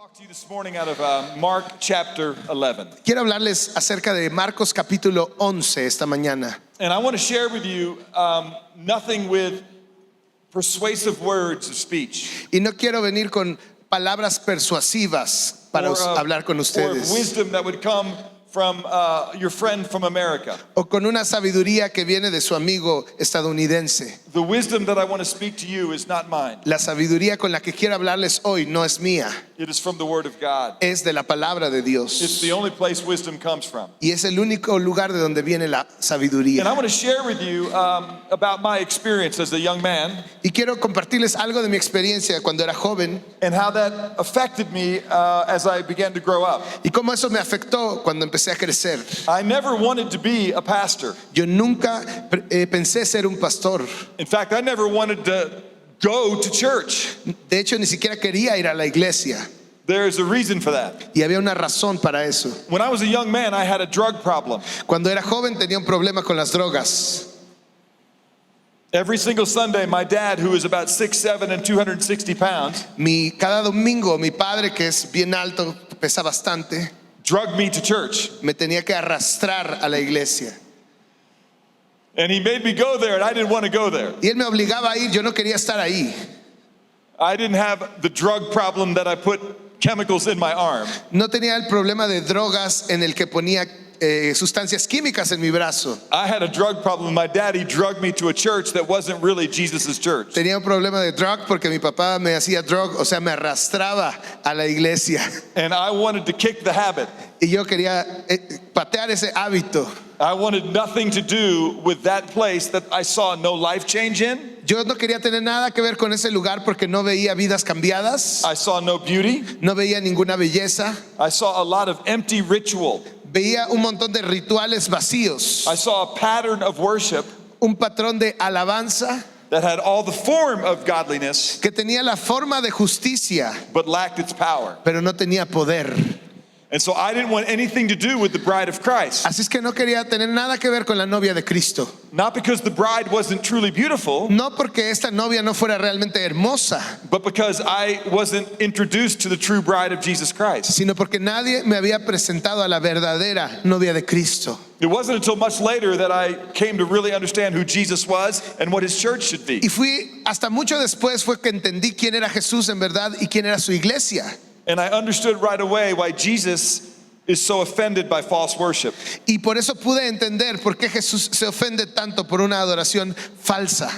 Talk to you this morning out of Mark chapter 11. Quiero hablarles acerca de Marcos capítulo 11 esta mañana. And I want to share with you nothing with persuasive words of speech. Y no quiero venir con palabras persuasivas para hablar con Or ustedes. wisdom that would come from your friend from America. O con una sabiduría que viene de su amigo estadounidense. The wisdom that I want to speak to you is not mine. La sabiduría con la que quiero hablarles hoy no es mía, It is from the Word of God. es de la palabra de It's Dios. the only place wisdom comes from. Y es el único lugar de donde viene la And I sabiduría. want to share with you about my experience as a young man Y quiero compartirles algo de mi experiencia cuando era joven and how that affected me as I began to grow up. y cómo eso me afectó cuando empecé a crecer. I never wanted to be a pastor. Yo nunca pensé ser un pastor. In fact, I never wanted to go to church. De hecho, ni siquiera quería ir a la iglesia. There's a reason for that. Y había una razón para eso. When I was a young man, I had a drug problem. Cuando era joven tenía un problema con las drogas. Every single Sunday, my dad, who is about 6'7" and 260 pounds, Cada domingo mi padre, que es bien alto, pesa bastante, drugged me to church. me tenía que arrastrar a la iglesia. And he made me go there, and I didn't want to go there. Y él me obligaba a ir, yo no quería estar ahí. I didn't have the drug problem that I put chemicals in my arm. No tenía el problema de drogas en el que ponía sustancias químicas en mi brazo. I had a drug problem. My daddy drugged me to a church that wasn't really Jesus' church. Tenía un problema de drug porque mi papá me hacía drug, o sea, me arrastraba a la iglesia. And I wanted to kick the habit. Y yo quería patear ese hábito. I wanted nothing to do with that place that I saw no life change in. Yo no quería tener nada que ver con ese lugar porque no veía vidas cambiadas, I saw no beauty. no veía ninguna belleza, I saw a lot of empty ritual. veía un montón de rituales vacíos, I saw a pattern of worship un patrón de alabanza that had all the form of godliness que tenía la forma de justicia, but lacked its power. pero no tenía poder. And so I didn't want anything to do with the bride of Christ. Así es que no quería tener nada que ver con la novia de Cristo. Not because the bride wasn't truly beautiful, No porque esta novia no fuera realmente hermosa, but because I wasn't introduced to the true bride of Jesus Christ. sino porque nadie me había presentado a la verdadera novia de Cristo. It wasn't until much later that I came to really understand who Jesus was and what his church should be. Y fui hasta mucho después fue que entendí quién era Jesús en verdad y quién era su iglesia. And I understood right away why Jesus is so offended by false worship. Y por eso pude entender por qué Jesús se ofende tanto por una adoración falsa.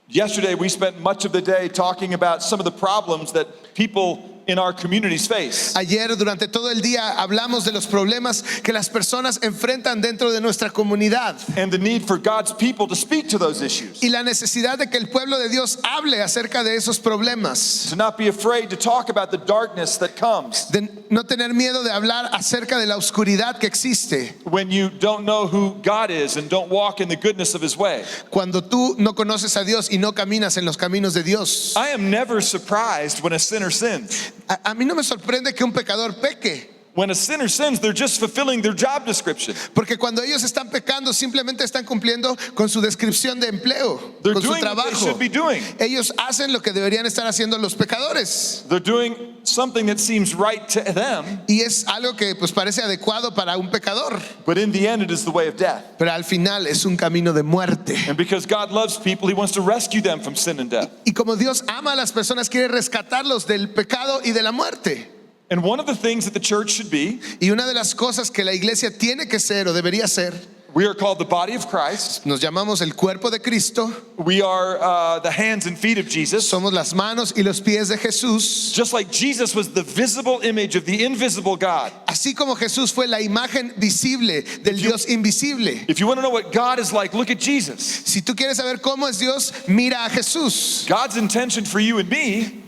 Yesterday, we spent much of the day talking about some of the problems that people in our communities face. Ayer durante todo el día hablamos de los problemas que las personas enfrentan dentro de nuestra comunidad And the need for God's people to speak to those issues. y la necesidad de que el pueblo de Dios hable acerca de esos problemas, To not be afraid to talk about the darkness that comes de no tener miedo de hablar acerca de la oscuridad que existe when you don't know who God is and don't walk in the goodness of his way. cuando tú no conoces a Dios y no caminas en los caminos de Dios. I am never surprised when a sinner sins. A mí no me sorprende que un pecador peque, When a sinner sins, they're just fulfilling their job description. porque cuando ellos están pecando simplemente están cumpliendo con su descripción de empleo, They're con su doing what they trabajo. should be doing. Ellos hacen lo que deberían estar haciendo los pecadores They're doing something that seems right to them, y es algo que pues parece adecuado para un pecador, but in the end, it is the way of death. pero al final es un camino de muerte. And because God loves people, he wants to rescue them from sin and death. Y como Dios ama a las personas, quiere rescatarlos del pecado y de la muerte. And one of the things that the church should be, Y una de las cosas que la iglesia tiene que ser o debería ser, we are called the body of Christ. nos llamamos el cuerpo de Cristo, We are the hands and feet of Jesus. somos las manos y los pies de Jesús. Just like Jesus was the visible image of the invisible God. Así como Jesús fue la imagen visible del Dios invisible. If you want to know what God is like, look at Jesus. Si tú quieres saber cómo es Dios, mira a Jesús. God's intention for you and me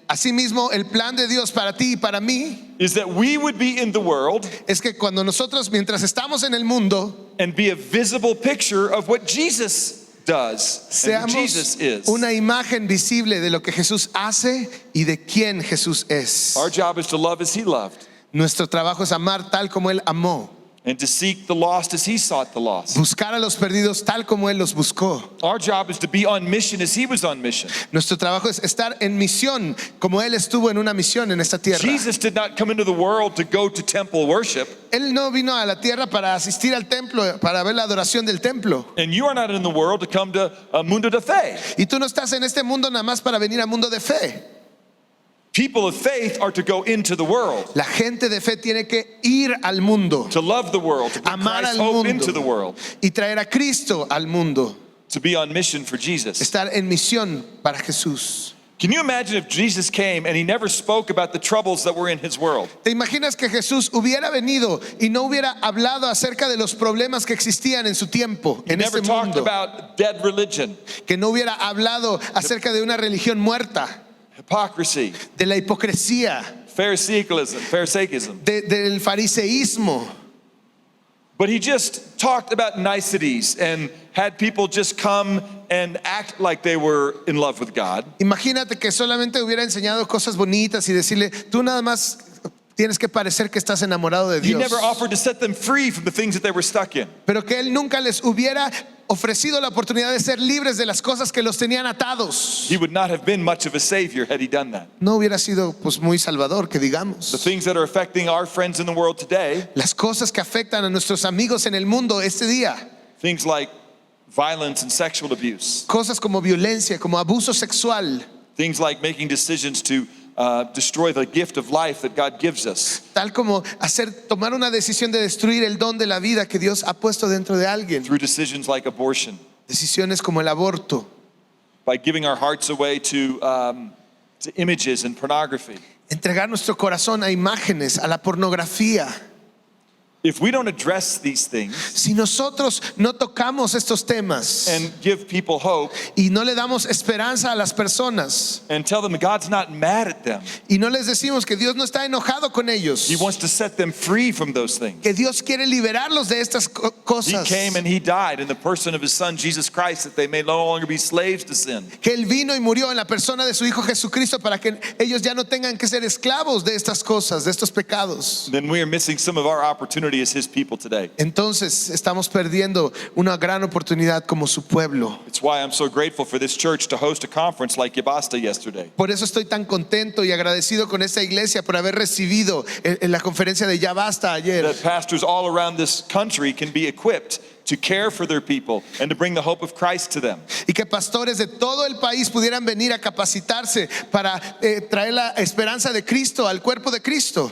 Asimismo, el plan de Dios para ti y para mí is that we would be in the world es que cuando nosotros, mientras estamos en el mundo, and be a visible picture of what Jesus does and who Jesus seamos is. una imagen visible de lo que Jesús hace y de quién Jesús es. Our job is to love as he loved. Nuestro trabajo es amar tal como Él amó. and to seek the lost as he sought the lost. buscar a los perdidos tal como Él los buscó. Our job is to be on mission as he was on mission. Nuestro trabajo es estar en misión como Él estuvo en una misión en esta tierra. Jesus did not come into the world to go to temple worship, Él no vino a la tierra para asistir al templo, para ver la adoración del templo. and you are not in the world to come to mundo de fe. Y tú no estás en este mundo nada más para venir al mundo de fe. People of faith are to go into the world, La gente de fe tiene que ir al mundo, to love the world, to bring amar Christ's al hope mundo into the world, y traer a Cristo al mundo. to be on mission for Jesus. Estar en misión para Jesús. Can you imagine if Jesus came and he never spoke about the troubles that were in his world? ¿Te imaginas que Jesús hubiera venido y no hubiera hablado acerca de los problemas que existían en su tiempo, He en never este talked mundo? about dead religion, Que no hubiera hablado acerca de una religión muerta, hypocrisy, de la hipocresía, Pharisaism. del fariseísmo. But he just talked about niceties and had people just come and act like they were in love with God. Imagínate que solamente hubiera enseñado cosas bonitas y decirle, tú nada más tienes que parecer que estás enamorado de He Dios. never offered to set them free from the things that they were stuck in. Pero que Él nunca les hubiera ofrecido la oportunidad de ser libres de las cosas que los tenían atados. He would not have been much of a savior had he done that. No hubiera sido pues muy salvador, que The digamos. things that are affecting our friends in the world today, Las cosas que afectan a nuestros amigos en el mundo este día. things like violence and sexual abuse, Cosas como violencia, como abuso sexual, things like making decisions to destroy the gift of life that God gives us, tal como tomar una decisión de destruir el don de la vida que Dios ha puesto dentro de alguien. through decisions like abortion, Decisiones como el aborto, by giving our hearts away to images and pornography. entregar nuestro corazón a imágenes, a la pornografía. If we don't address these things Si nosotros no tocamos estos temas and give people hope y no le damos esperanza a las personas and tell them God's not mad at them, y no les decimos que Dios no está enojado con ellos, He wants to set them free from those things. que Dios quiere liberarlos de estas He cosas, came and He died in the person of His Son Jesus Christ that they may no longer be slaves to sin. que Él vino y murió en la persona de su Hijo Jesucristo para que ellos ya no tengan que ser esclavos de estas cosas, de estos pecados. Then we are missing some of our opportunity as His people today. Entonces estamos perdiendo una gran oportunidad como su pueblo. It's why I'm so grateful for this church to host a conference like Yabasta yesterday. Por eso estoy tan contento y agradecido con esta iglesia por haber recibido en la conferencia de Ya Basta ayer. That pastors all around this country can be equipped to care for their people and to bring the hope of Christ to them. Y que pastores de todo el país pudieran venir a capacitarse para traer la esperanza de Cristo al cuerpo de Cristo.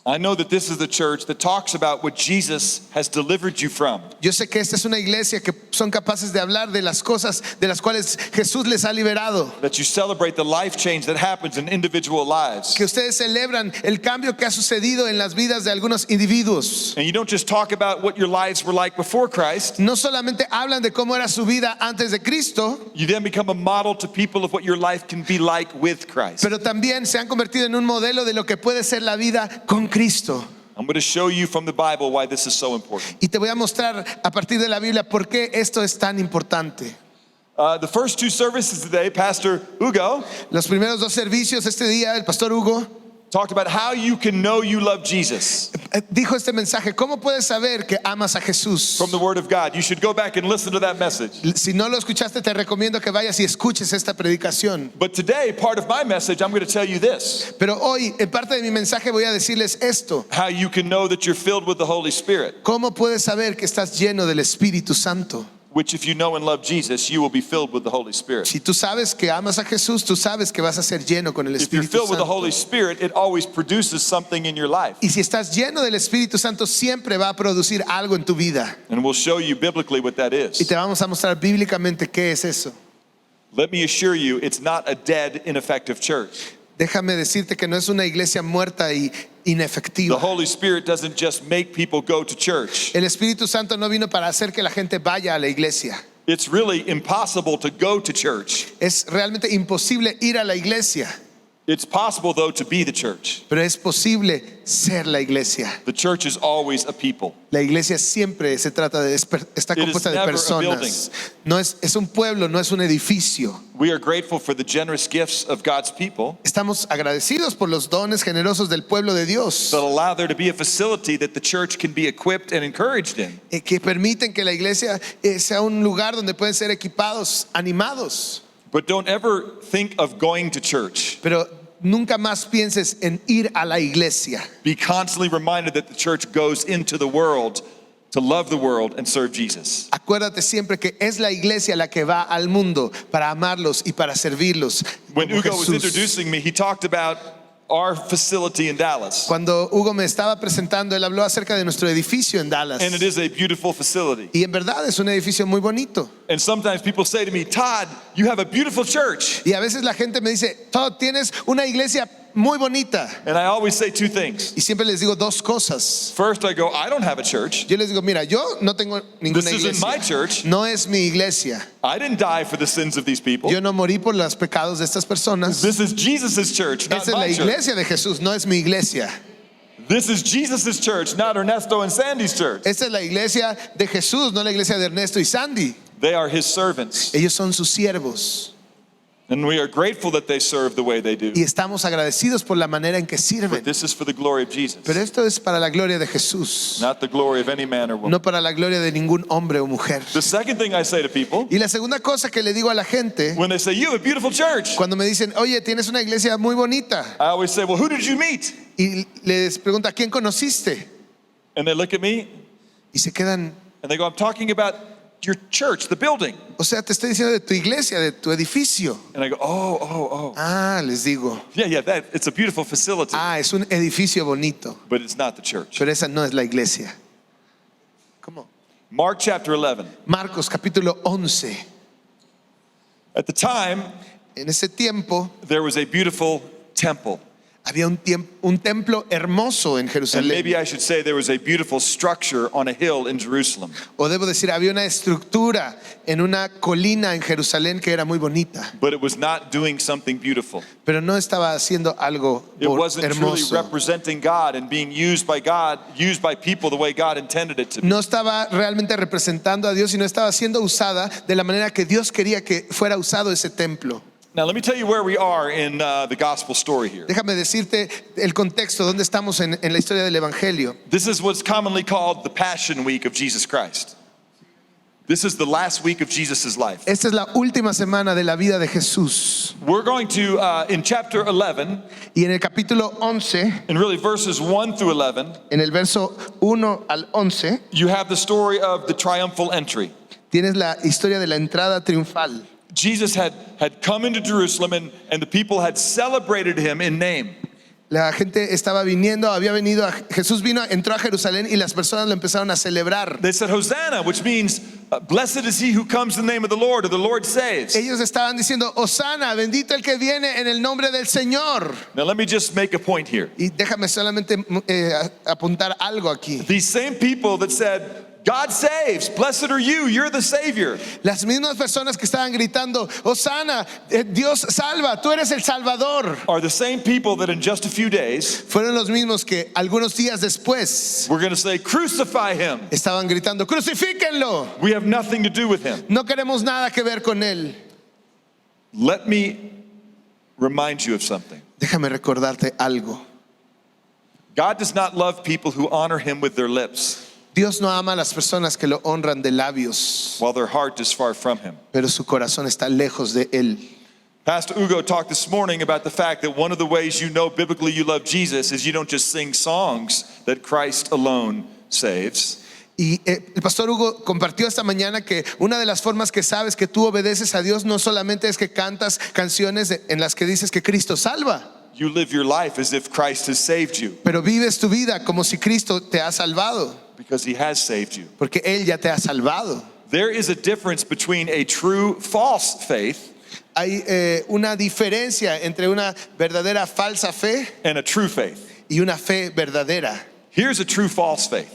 I know that this is the church that talks about what Jesus has delivered you from. Yo sé que esta es una iglesia que son capaces de hablar de las cosas de las cuales Jesús les ha liberado. That you celebrate the life change that happens in individual lives. Que ustedes celebran el cambio que ha sucedido en las vidas de algunos individuos. And you don't just talk about what your lives were like before Christ. No solamente hablan de cómo era su vida antes de Cristo, You then become a model to people of what your life can be like with Christ. pero también se han convertido en un modelo de lo que puede ser la vida con Cristo. I'm going to show you from the Bible why this is so important. Y te voy a mostrar a partir de la Biblia por qué esto es tan importante. The first two services today, Pastor Hugo Los primeros dos servicios este día, el pastor Hugo talked about how you can know you love Jesus dijo este mensaje: ¿cómo puedes saber que amas a Jesús? from the Word of God. You should go back and listen to that message. Si no lo escuchaste, te recomiendo que vayas y escuches esta predicación. But today, part of my message, I'm going to tell you this: Pero hoy, en parte de mi mensaje, voy a decirles esto: how you can know that you're filled with the Holy Spirit, ¿cómo puedes saber que estás lleno del Espíritu Santo? which if you know and love Jesus, you will be filled with the Holy Spirit. Si tú sabes que amas a Jesús, tú sabes que vas a ser lleno con el If you're Espíritu filled with the Santo. Holy Spirit, it always produces something in your life. Y si estás lleno del Espíritu Santo, siempre va a producir algo en tu vida. And we'll show you biblically what that Y is. te vamos a mostrar bíblicamente qué es eso. Let me assure you, it's not a dead, ineffective church. Déjame decirte que no es una iglesia muerta y The inefectiva. Holy Spirit doesn't just make people go to church. El Espíritu Santo no vino para hacer que la gente vaya a la iglesia. It's really impossible to go to church. Es realmente imposible ir a la iglesia, It's possible, though, to be the church. pero es posible ser la iglesia. The church is always a people. La iglesia siempre se trata de está It is compuesta de never a personas. No es un pueblo, no es un edificio. We are grateful for the generous gifts of God's people Estamos agradecidos por los dones generosos del pueblo de Dios, that allow there to be a facility that the church can be equipped and encouraged in. que permiten que la iglesia sea un lugar donde pueden ser equipados, animados. But don't ever think of going to church. Pero nunca más pienses en ir a la iglesia. Be constantly reminded that the church goes into the world to love the world and serve Jesus. Acuérdate siempre que es la iglesia la que va al mundo para amarlos y para servirlos. When como Hugo was Jesús. introducing me, he talked about our facility in Dallas. Cuando Hugo me estaba presentando, él habló acerca de nuestro edificio en Dallas. And it is a beautiful facility. Y en verdad es un edificio muy bonito. And sometimes people say to me, Todd, you have a beautiful church. Y a veces la gente me dice, Todd, tienes una iglesia muy bonita. And I always say two things. Y siempre les digo dos cosas. First, I go, I don't have a church. Yo les digo, mira, yo no tengo ninguna This isn't iglesia. my church. No es mi iglesia. I didn't die for the sins of these people. Yo no morí por los pecados de estas personas. This is Jesus' church, not Esa es la my church. iglesia de Jesús, no es mi iglesia. This is Jesus' church, not Ernesto and Sandy's church. Esta es la iglesia de Jesús, no la iglesia de Ernesto y Sandy. They are his servants. Ellos son sus siervos. And we are grateful that they serve the way they do. Y estamos agradecidos por la manera en que But sirven. this is for the glory of Jesus, Pero esto es para la gloria de Jesús, not the glory of any man or woman. no para la gloria de ningún hombre o mujer. The second thing I say to people, Y la segunda cosa que le digo a la gente, when they say, you have a beautiful church, cuando me dicen, oye, tienes una iglesia muy bonita, I always say, well, who did you meet? y les pregunto, ¿a quién conociste? And they look at me Y se quedan, and they go, I'm talking about your church, the building. o sea, te estoy diciendo de tu iglesia, de tu edificio. And I go, oh. Ah, les digo, Yeah, it's a beautiful facility, es un edificio bonito, but it's not the church. pero esa no es la iglesia. ¿Cómo? Mark chapter 11. Marcos capítulo 11. At the time, En ese tiempo there was a beautiful temple. había un templo hermoso en And Jerusalén. maybe I should say there was a beautiful structure on a hill in Jerusalem. O debo decir, había una estructura en una colina en Jerusalén que era muy bonita, But it was not doing something beautiful. pero no estaba haciendo algo It wasn't truly hermoso. representing God and being used by God, used by people the way God intended it to be. No estaba realmente representando a Dios, sino estaba siendo usada de la manera que Dios quería que fuera usado ese templo. Now, let me tell you where we are in the gospel story here. Déjame decirte el contexto, donde estamos en la historia del Evangelio. This is what's commonly called the Passion Week of Jesus Christ. This is the last week of Jesus' life. Esta es la última semana de la vida de Jesús. We're going to, in chapter 11, Y en el capítulo 11, and really verses 1 through 11, en el verso 1 al 11, you have the story of the triumphal entry. tienes la historia de la entrada triunfal. Jesus had come into Jerusalem and the people had celebrated him in name. La gente estaba viniendo, había venido, Jesús entró a Jerusalén y las personas lo empezaron a celebrar. They said, Hosanna, which means, blessed is he who comes in the name of the Lord, or the Lord saves. Ellos estaban diciendo, Hosana, bendito el que viene en el nombre del Señor. Now, let me just make a point here. Y déjame solamente apuntar algo aquí. These same people that said, God saves, blessed are you, you're the Savior, Las mismas personas que estaban gritando, Hosana, Dios salva, tú eres el Salvador, are the same people that in just a few days, fueron los mismos que algunos días después we're going to say, crucify him. estaban gritando, crucifíquenlo, We have nothing to do with him. no queremos nada que ver con él. Let me remind you of something. Déjame recordarte algo. God does not love people who honor him with their lips Dios no ama a las personas que lo honran de labios, while their heart is far from him. pero su corazón está lejos de él. Pastor Hugo talked this morning about the fact that one of the ways you know biblically you love Jesus is you don't just sing songs that Christ alone saves. Y el pastor Hugo compartió esta mañana que una de las formas que sabes que tú obedeces a Dios no solamente es que cantas canciones en las que dices que Cristo salva, You live your life as if Christ has saved you pero vives tu vida como si Cristo te ha salvado, because he has saved you. porque Él ya te ha salvado. There is a difference between a true false faith Hay una diferencia entre una verdadera falsa fe and a true faith. y una fe verdadera. Here's a true false faith.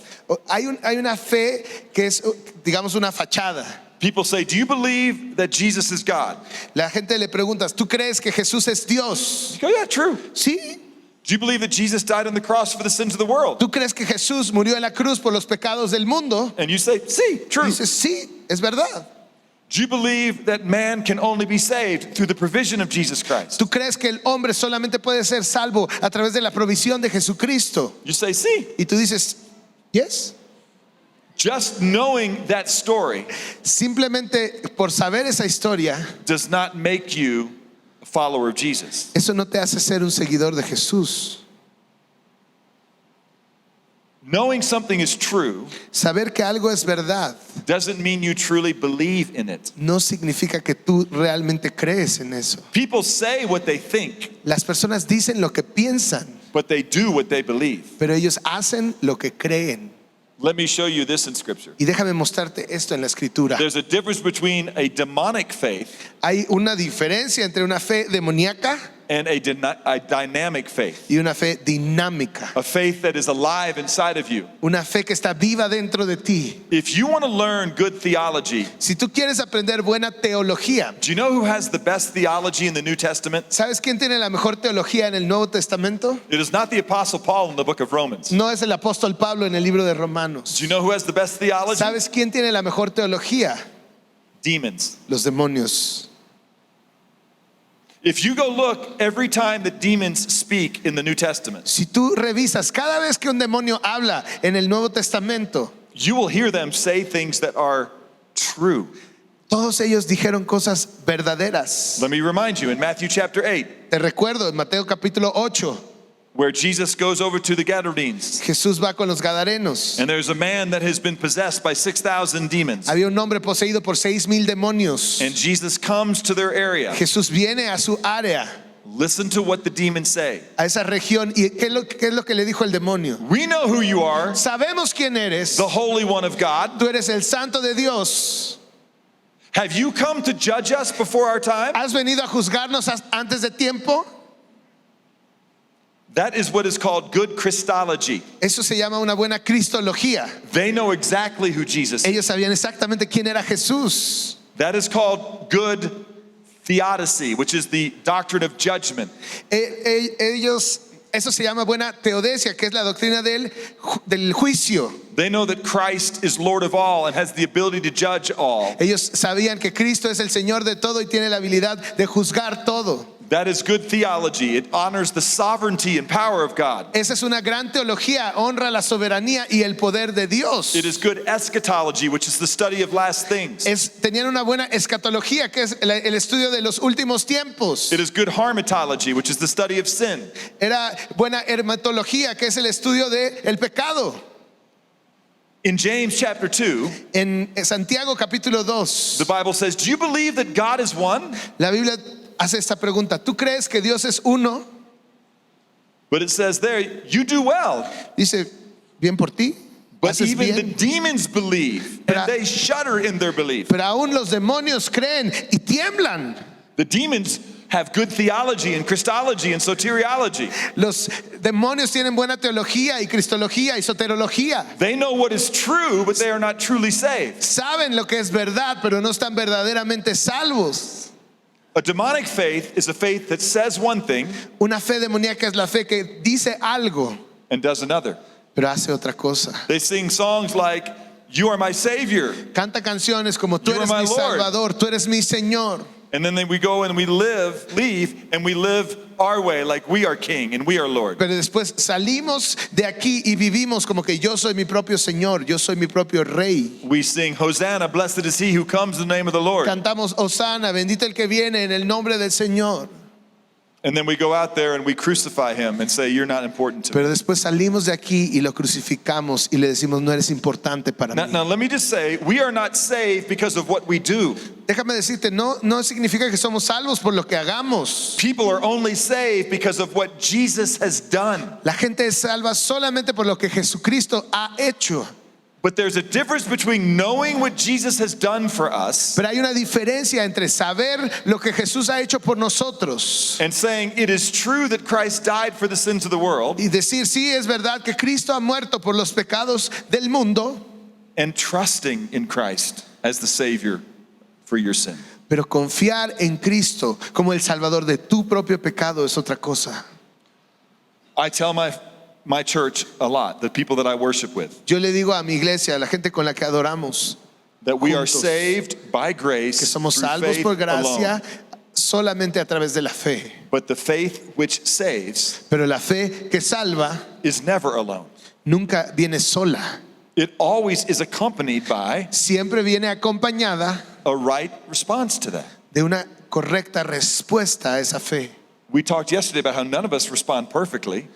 Hay una fe que es, digamos, una fachada. People say, do you believe that Jesus is God? La gente le preguntas, ¿tú crees que Jesús es Dios? You go, yeah, true. Sí. Do you believe that Jesus died on the cross for the sins of the world? ¿Tú crees que Jesús murió en la cruz por los pecados del mundo? And you say, sí, true. Dices, sí, es verdad. Do you believe that man can only be saved through the provision of Jesus Christ? ¿Tú crees que el hombre solamente puede ser salvo a través de la provisión de Jesucristo? You say, sí. Y tú dices, yes. Just knowing that story Simplemente por saber esa historia, does not make you a follower of Jesus. eso no te hace ser un seguidor de Jesús. Knowing something is true Saber que algo es verdad doesn't mean you truly believe in it. no significa que tú realmente crees en eso. People say what they think, Las personas dicen lo que piensan, but they do what they believe. pero ellos hacen lo que creen. Let me show you this in Scripture. Y déjame mostrarte esto en la escritura. There's a difference between a demonic faith Hay una diferencia entre una fe demoníaca and a dynamic faith, y una fe dinámica. a faith that is alive inside of you. Una fe que está viva dentro de ti. If you want to learn good theology, Si tú quieres aprender buena teología, do you know who has the best theology in the New Testament? ¿sabes quién tiene la mejor teología en el Nuevo Testamento? It is not the Apostle Paul in the book of Romans. No es el apóstol Pablo en el libro de Romanos. Do you know who has the best theology? ¿Sabes quién tiene la mejor teología? Demons. Los demonios. If you go look every time that demons speak in the New Testament, Si tú revisas cada vez que un demonio habla en el Nuevo Testamento, you will hear them say things that are true. todos ellos dijeron cosas verdaderas. Let me remind you, in Matthew chapter 8, Te recuerdo en Mateo capítulo 8, where Jesus goes over to the Gadarenes, Jesús va con los Gadarenos. and there's a man that has been possessed by 6,000 demons, Había un hombre poseído por 6,000 demonios. and Jesus comes to their area. Jesús viene a su área, Listen to what the demons say. a esa región, y ¿qué es lo que le dijo el demonio? We know who you are, Sabemos quién eres. the Holy One of God. Tú eres el Santo de Dios. Have you come to judge us before our time? ¿Has venido a juzgarnos antes de tiempo? That is what is called good Christology. Eso se llama una buena cristología. They know exactly who Jesus is. Ellos sabían exactamente quién era Jesús. That is called good theodicy, which is the doctrine of judgment. Eso se llama buena teodesia, que es la doctrina del juicio. They know that Christ is Lord of all and has the ability to judge all. Ellos sabían que Cristo es el Señor de todo y tiene la habilidad de juzgar todo. That is good theology. It honors the sovereignty and power of God. Esa es una gran teología, honra la soberanía y el poder de Dios. It is good eschatology, which is the study of last things. Tenían una buena escatología, que es el estudio de los últimos tiempos. It is good harmatology, which is the study of sin. Era buena hermatología, que es el estudio del pecado. In James chapter 2, En Santiago capítulo 2, the Bible says, "Do you believe that God is one?" la Biblia hace esta pregunta: ¿tú crees que Dios es uno? But it says there, "You do well." Dice, bien por ti, But haces even the bien. demons believe, Pero- and they shudder in their belief. Pero aún los demonios creen y tiemblan. The demons have good theology and Christology and soteriology. Los demonios tienen buena teología y cristología y soterología. They know what is true, but they are not truly saved. Saben lo que es verdad, pero no están verdaderamente salvos. A demonic faith is a faith that says one thing Una fe demoníaca es la fe que dice algo, and does another. pero hace otra cosa. They sing songs like, "You are my Savior," Canta canciones como tú You are eres my mi Lord. Salvador, tú eres mi Señor. and then we go and we leave, and we live our way like we are King and we are Lord. Pero después salimos de aquí y vivimos como que yo soy mi propio Señor, yo soy mi propio Rey. We sing, "Hosanna, blessed is he who comes in the name of the Lord." Cantamos Hosana, bendito el que viene en el nombre del Señor. And then we go out there and we crucify him and say, "You're not important to me." Pero después salimos de aquí y lo crucificamos y le decimos, no eres importante para mí. Now, let me just say, we are not saved because of what we do. Déjame decirte, no significa que somos salvos por lo que hagamos. People are only saved because of what Jesus has done. La gente es salva solamente por lo que Jesucristo ha hecho. But there's a difference between knowing what Jesus has done for us Pero hay una diferencia entre saber lo que Jesús ha hecho por nosotros and saying it is true that Christ died for the sins of the world, y decir, sí, es verdad que Cristo ha muerto por los pecados del mundo, and trusting in Christ as the Savior for your sin. pero confiar en Cristo como el Salvador de tu propio pecado es otra cosa. I tell my church a lot, the people that I worship with, Yo le digo a mi iglesia, a la gente con la que adoramos, that we are juntos, saved by grace que somos through salvos faith por gracia alone. solamente a través de la fe. But the faith which saves Pero la fe que salva is never alone. nunca viene sola, It always is accompanied by siempre viene acompañada a right response to that. de una correcta respuesta a esa fe. We talked yesterday about how none of us respond perfectly.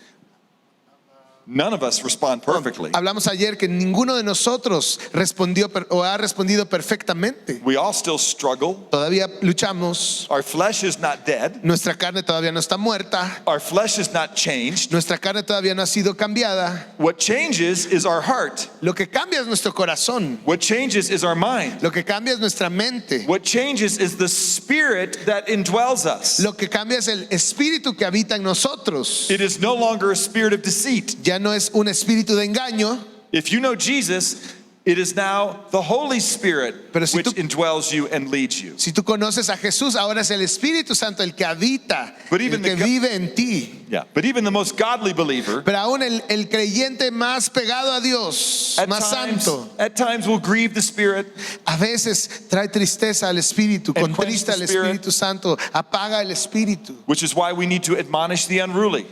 None of us respond perfectly. Hablamos ayer que ninguno de nosotros respondió o ha respondido perfectamente. We all still struggle. Todavía luchamos, Our flesh is not dead. nuestra carne todavía no está muerta, Our flesh is not changed. nuestra carne todavía no ha sido cambiada. What changes is our heart. Lo que cambia es nuestro corazón, What changes is our mind. lo que cambia es nuestra mente, What changes is the spirit that indwells us. lo que cambia es el espíritu que habita en nosotros. It is no longer a spirit of deceit. Ya no es un espíritu de engaño. If you know Jesus, it is now the Holy Spirit Pero si which tú- indwells you and leads you. Si tú conoces a Jesús, ahora es el Espíritu Santo el que habita, But el even que the- vive en ti. Yeah. But even the most godly believer Pero aún el creyente más pegado a Dios, más santo, at times will grieve the Spirit. a veces trae tristeza al Espíritu, And contrista quench al the Spirit. Espíritu Santo, apaga el Espíritu. Which is why we need to admonish the unruly,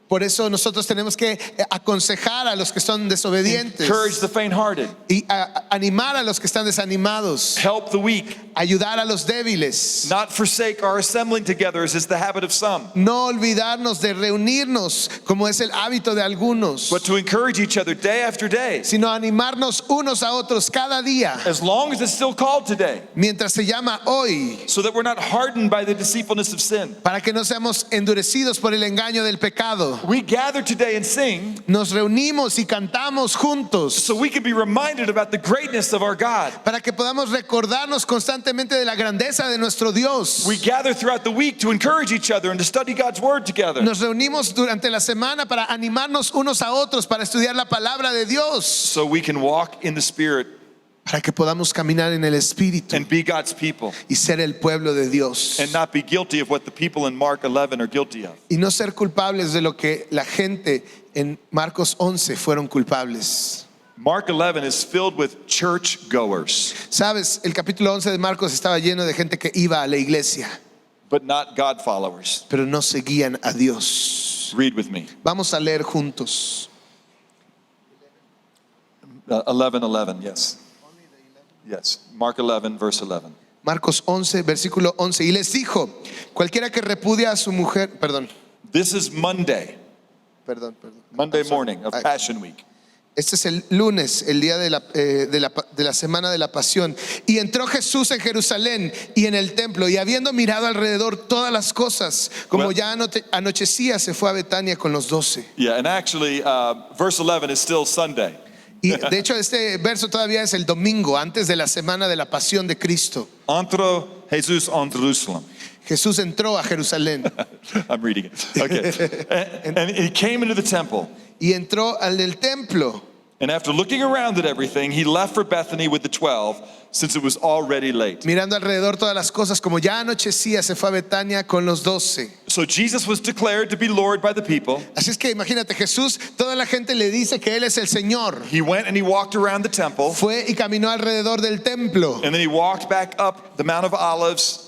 Por eso nosotros tenemos que aconsejar a los que son desobedientes encourage the faint-hearted, y animar a los que están desanimados, help the weak, ayudar a los débiles. not forsake our assembling together as is the habit of some, No olvidarnos de reunirnos como es el hábito de algunos, but to encourage each other day after day, sino animarnos unos a otros cada día, as long as it's still called today, mientras se llama hoy, so that we're not hardened by the deceitfulness of sin. para que no seamos endurecidos por el engaño del pecado. We gather today and sing Nos reunimos y cantamos juntos so we can be reminded about the greatness of our God. para que podamos recordarnos constantemente de la grandeza de nuestro Dios. We gather throughout the week to encourage each other and to study God's Word together, Nos reunimos durante la semana para animarnos unos a otros, para estudiar la palabra de Dios, so we can walk in the Spirit para que podamos caminar en el Espíritu and be God's people y ser el pueblo de Dios. and not be guilty of what the people in Mark 11 are guilty of. Y no ser culpables de lo que la gente en Marcos 11 fueron culpables. Mark 11 is filled with church goers, Sabes, el capítulo 11 de Marcos estaba lleno de gente que iba a la iglesia, but not God followers. pero no seguían a Dios. Read with me. Vamos a leer juntos. 11:11, yes. Yes, Mark 11, verse 11. Marcos 11, versículo 11. Y les dijo, cualquiera que repudia a su mujer, perdón. This is Monday I'm sorry. morning of Passion Week. Este es el lunes, el día de la semana de la pasión. Y entró Jesús en Jerusalén y en el templo, y habiendo mirado alrededor todas las cosas, como Well- ya anochecía, se fue a Betania con los 12. Yeah, and actually, verse 11 is still Sunday. Y de hecho este verso todavía es el domingo, antes de la semana de la pasión de Cristo. Entró Jesús en Jerusalén. Jesús entró a Jerusalén I'm reading it. Okay. And he came into the temple. y entró al del templo. And after looking around at everything, he left for Bethany with the 12, since it was already late. Mirando alrededor todas las cosas, como ya anochecía, se fue a Betania con los 12. So Jesus was declared to be Lord by the people. Así es que imagínate, Jesús, toda la gente le dice que Él es el Señor. He went and he walked around the temple, Fue y caminó alrededor del templo and then he walked back up the Mount of Olives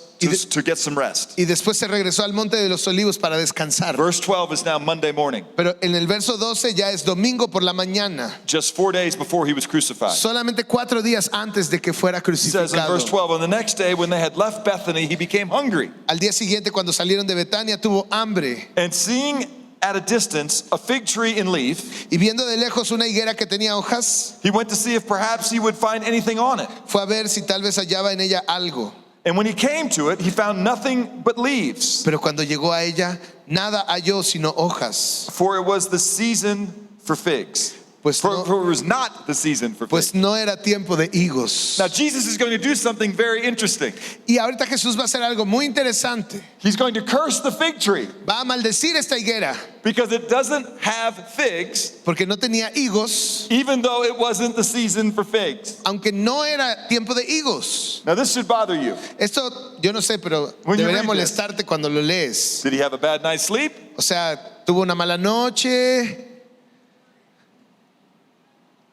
to get some rest. y después se regresó al Monte de los Olivos para descansar. Verse 12 is now Monday morning, Pero en el verso 12 ya es domingo por la mañana, just 4 days before he was crucified. solamente 4 días antes de que fuera It says in crucificado. verse 12, on the next day when they had left Bethany, he became hungry. Al día siguiente, cuando salieron de Betania, tuvo hambre. And seeing at a distance a fig tree in leaf, Y viendo de lejos una higuera que tenía hojas, he went to see if perhaps he would find anything on it. fue a ver si tal vez hallaba en ella algo. And when he came to it, he found nothing but leaves, Pero cuando llegó a ella, nada halló sino hojas. for it was the season for figs. Pues For no, it was not the season for figs. pues no era tiempo de higos. Now Jesus is going to do something very interesting. Y ahorita Jesús va a hacer algo muy interesante. He's going to curse the fig tree Va a maldecir esta higuera because it doesn't have figs, porque no tenía higos, even though it wasn't the season for figs. aunque no era tiempo de higos. Now this should bother you. Esto yo no sé, pero When you debería read this. molestarte cuando lo lees. Did he have a bad night's sleep? O sea, tuvo una mala noche,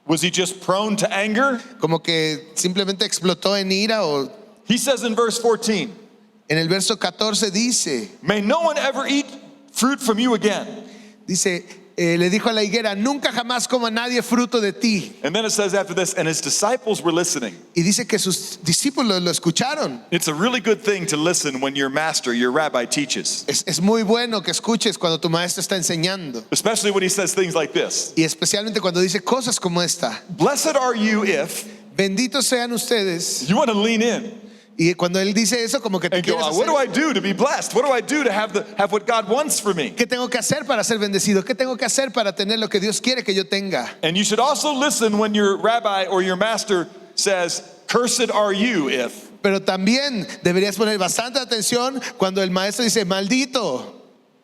Was he just prone to anger? Como que simplemente explotó en ira. O He says in verse 14, en el verso 14 dice, may no one ever eat fruit from you again. le dijo a la higuera, nunca jamás coma nadie fruto de ti. And then it says after this, and his disciples were listening. Y dice que sus discípulos lo escucharon. It's a really good thing to listen when your master, your rabbi, teaches, Es muy bueno que escuches cuando tu maestro está enseñando. especially when he says things like this. Y especialmente cuando dice cosas como esta. Blessed are you if, Benditos sean ustedes. you want to lean in Y cuando él dice eso, como que te and go, quieres what do hacer. I do to be blessed? What do I do to have what God wants for me? ¿Qué tengo que hacer para ser bendecido? ¿Qué tengo que hacer para tener lo que Dios quiere que yo tenga? And you should also listen when your rabbi or your master says, cursed are you if. Pero también deberías poner bastante atención cuando el maestro dice, maldito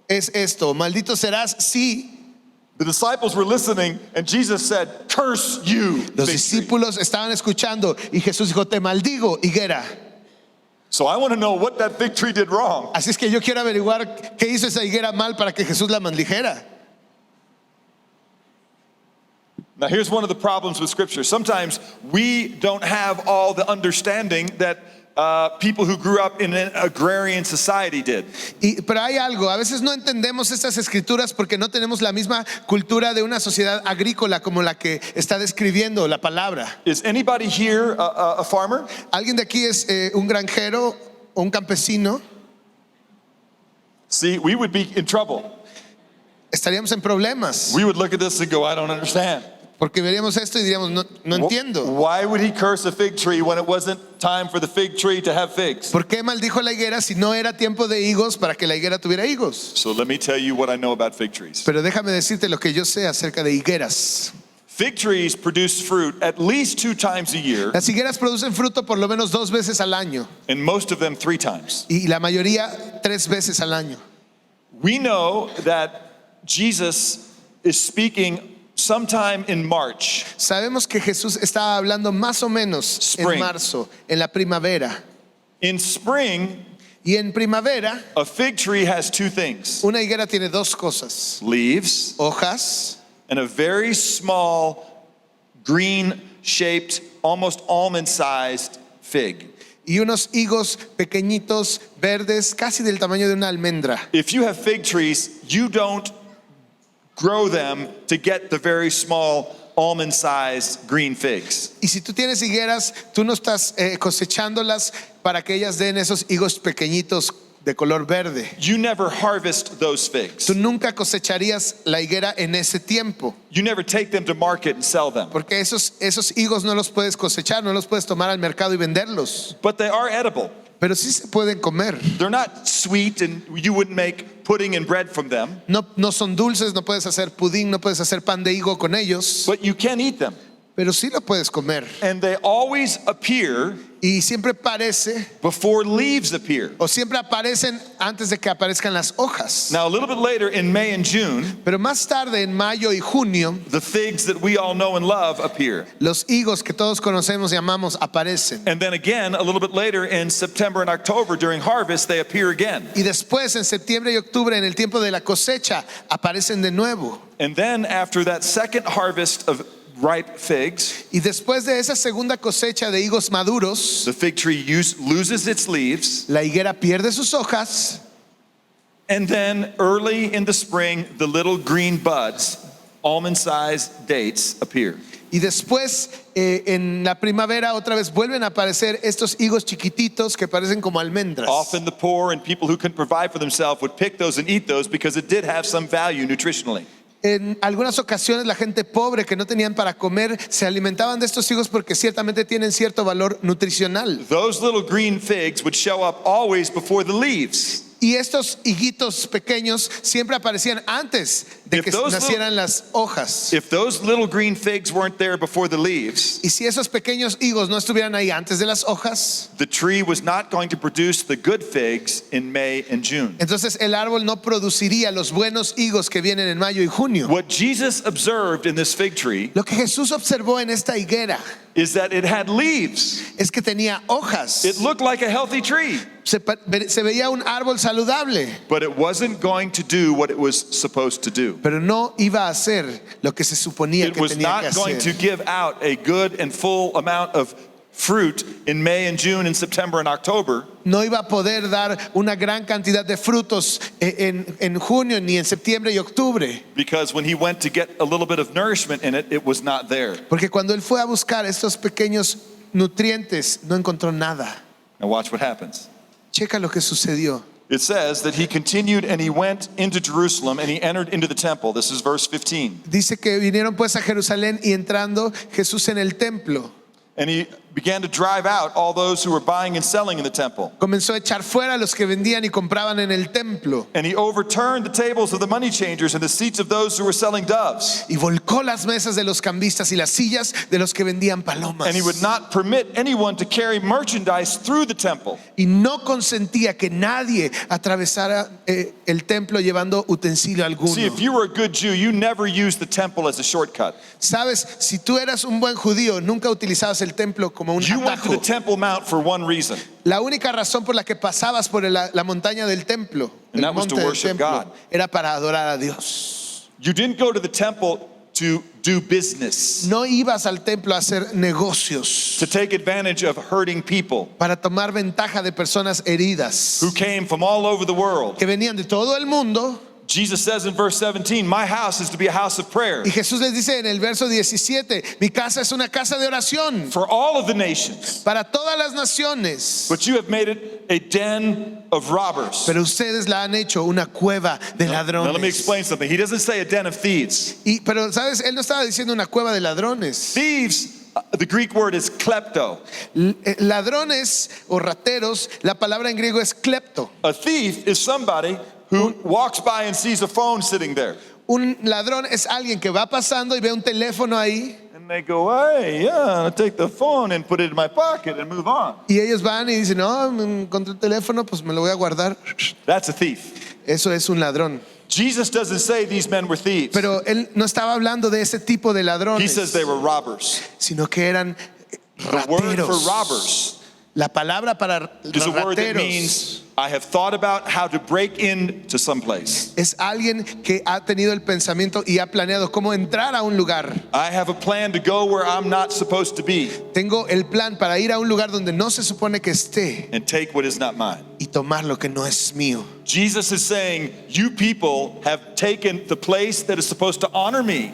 es esto, maldito serás si. The disciples were listening and Jesus said, curse you. Los fig tree." discípulos estaban escuchando y Jesús dijo, te maldigo, higuera. So I want to know what that fig tree did wrong. Así es que yo quiero averiguar qué hizo esa higuera mal para que Jesús la maldijera. Now here's one of the problems with scripture. Sometimes we don't have all the understanding that people who grew up in an agrarian society did. Pero hay algo, a veces no entendemos estas escrituras porque no tenemos la misma cultura de una sociedad agrícola como la que está describiendo la palabra. Is anybody here a farmer? ¿Alguien de aquí es un granjero o un campesino? See, we would be in trouble. Estaríamos en problemas We would look at this and go, I don't understand. porque veríamos esto y diríamos, no entiendo. Why would he curse a fig tree when it wasn't time for the fig tree to have figs? ¿Por qué maldijo la higuera si no era tiempo de higos para que la higuera tuviera higos? So let me tell you what I know about fig trees. Pero déjame decirte lo que yo sé acerca de higueras. Fig trees produce fruit at least 2 times a year, Las higueras producen fruto por lo menos 2 veces al año and most of them 3 times. y la mayoría 3 veces al año. We know that Jesus is speaking sometime in March. Sabemos que Jesús estaba hablando más o menos Spring. en marzo, en la primavera. In spring, Y en primavera, a fig tree has 2 things: una higuera tiene 2 cosas: leaves hojas and a very small, green-shaped, almost almond-sized fig. y unos higos pequeñitos, verdes, casi del tamaño de una almendra. If you have fig trees, you don't grow them to get the very small, almond-sized green figs. Y si tú tienes higueras, tú no estás cosechándolas para que ellas den esos higos pequeñitos de color verde. You never harvest those figs. Tú nunca cosecharías la higuera en ese tiempo, You never take them to market and sell them. porque esos higos no los puedes cosechar, no los puedes tomar al mercado y venderlos. But they are edible. Pero sí se pueden comer. They're not sweet and you wouldn't make pudding and bread from them, No son dulces, no puedes hacer pudín, no puedes hacer pan de higo con ellos, but you can eat them. pero sí lo puedes comer. And they always appear Y siempre parece, before leaves appear. o siempre aparecen antes de que aparezcan las hojas. Now, a little bit later in May and June, Pero más tarde, en mayo y junio, the figs that we all know and love appear. los higos que todos conocemos y amamos aparecen. And then again, a little bit later in September and October during harvest, they appear again. Y después, en septiembre y octubre, en el tiempo de la cosecha, aparecen de nuevo. And then after that second harvest of ripe figs, Y después de esa segunda cosecha de higos maduros, the fig tree loses its leaves. la higuera pierde sus hojas. And then early in the spring, the little green buds, almond-sized dates, appear. Y después, en la primavera, otra vez vuelven a aparecer estos higos chiquititos que parecen como almendras. Often the poor and people who couldn't provide for themselves would pick those and eat those because it did have some value nutritionally. En algunas ocasiones la gente pobre que no tenían para comer se alimentaban de estos higos porque ciertamente tienen cierto valor nutricional. Those little green figs would show up always before the leaves. Y estos higuitos pequeños siempre aparecían antes de If que those nacieran las hojas. If those little green figs weren't there before the leaves, Y si esos pequeños higos no estuvieran ahí antes de las hojas, the tree was not going to produce the good figs in May and June. entonces el árbol no produciría los buenos higos que vienen en mayo y junio. What Jesus observed in this fig tree Lo que Jesús observó en esta higuera is that it had leaves. es que tenía hojas. It looked like a healthy tree. se veía un árbol saludable, but it wasn't going to do what it was supposed to do. pero no iba a hacer lo que se suponía It que was tenía que not going to hacer. give out a good and full amount of fruit in May and June and September and October, No iba a poder dar una gran cantidad de frutos en junio ni en septiembre y octubre, because when he went to get a little bit of nourishment in it, it was not there. porque cuando él fue a buscar estos pequeños nutrientes no encontró nada. Now watch what happens. Checa lo que sucedió. It says that he continued and he went into Jerusalem and he entered into the temple. This is verse 15. Dice que vinieron pues a Jerusalén y entrando Jesús en el templo, And he began to drive out all those who were buying and selling in the temple. comenzó a echar fuera a los que vendían y compraban en el templo And he overturned the tables of the money changers and the seats of those who were selling doves. y volcó las mesas de los cambistas y las sillas de los que vendían palomas. And he would not permit anyone to carry merchandise through the temple. Y no consentía que nadie atravesara el templo llevando utensilio alguno. See, if you were a good Jew, you never used the temple as a shortcut. Sabes, si tú eras un buen judío, nunca utilizabas el templo como un You went to the atajo. Temple Mount for one reason, La única razón por la que pasabas por la montaña del templo, And el that was to monte del worship templo, God. era para adorar a Dios. you didn't go to the temple to do business, No ibas al templo a hacer negocios, to take advantage of hurting people para tomar ventaja de personas heridas who came from all over the world. que venían de todo el mundo. Jesus says in verse 17, my house is to be a house of prayer Y Jesús les dice en el verso 17, mi casa es una casa de oración for all of the nations, para todas las naciones. but you have made it a den of robbers. Pero ustedes la han hecho una cueva de Now let me ladrones. explain something. He doesn't say a den of thieves. Pero sabes, él no estaba diciendo una cueva de ladrones. Thieves, the Greek word is klepto. Ladrones o rateros, la palabra en griego es klepto. A thief is somebody who walks by and sees a phone sitting there. Un ladrón es alguien que va pasando y ve un teléfono ahí And they go, hey, yeah, I'll take the phone and put it in my pocket and move on. y ellos van y dicen, no, me encontré el teléfono, pues me lo voy a guardar. That's a thief. Eso es un ladrón. Jesus doesn't say these men were thieves. Pero él no estaba hablando de ese tipo de He ladrones, says they were robbers. sino que eran The word for rateros. robbers La palabra para is a word that rateros means I have thought about how to break into some place. es alguien que ha tenido el pensamiento y ha planeado cómo entrar a un lugar. I have a plan to go where I'm not supposed to be Tengo el plan para ir a un lugar donde no se supone que esté and take what is not mine. y tomar lo que no es mío. Jesus is saying, you people have taken the place that is supposed to honor me.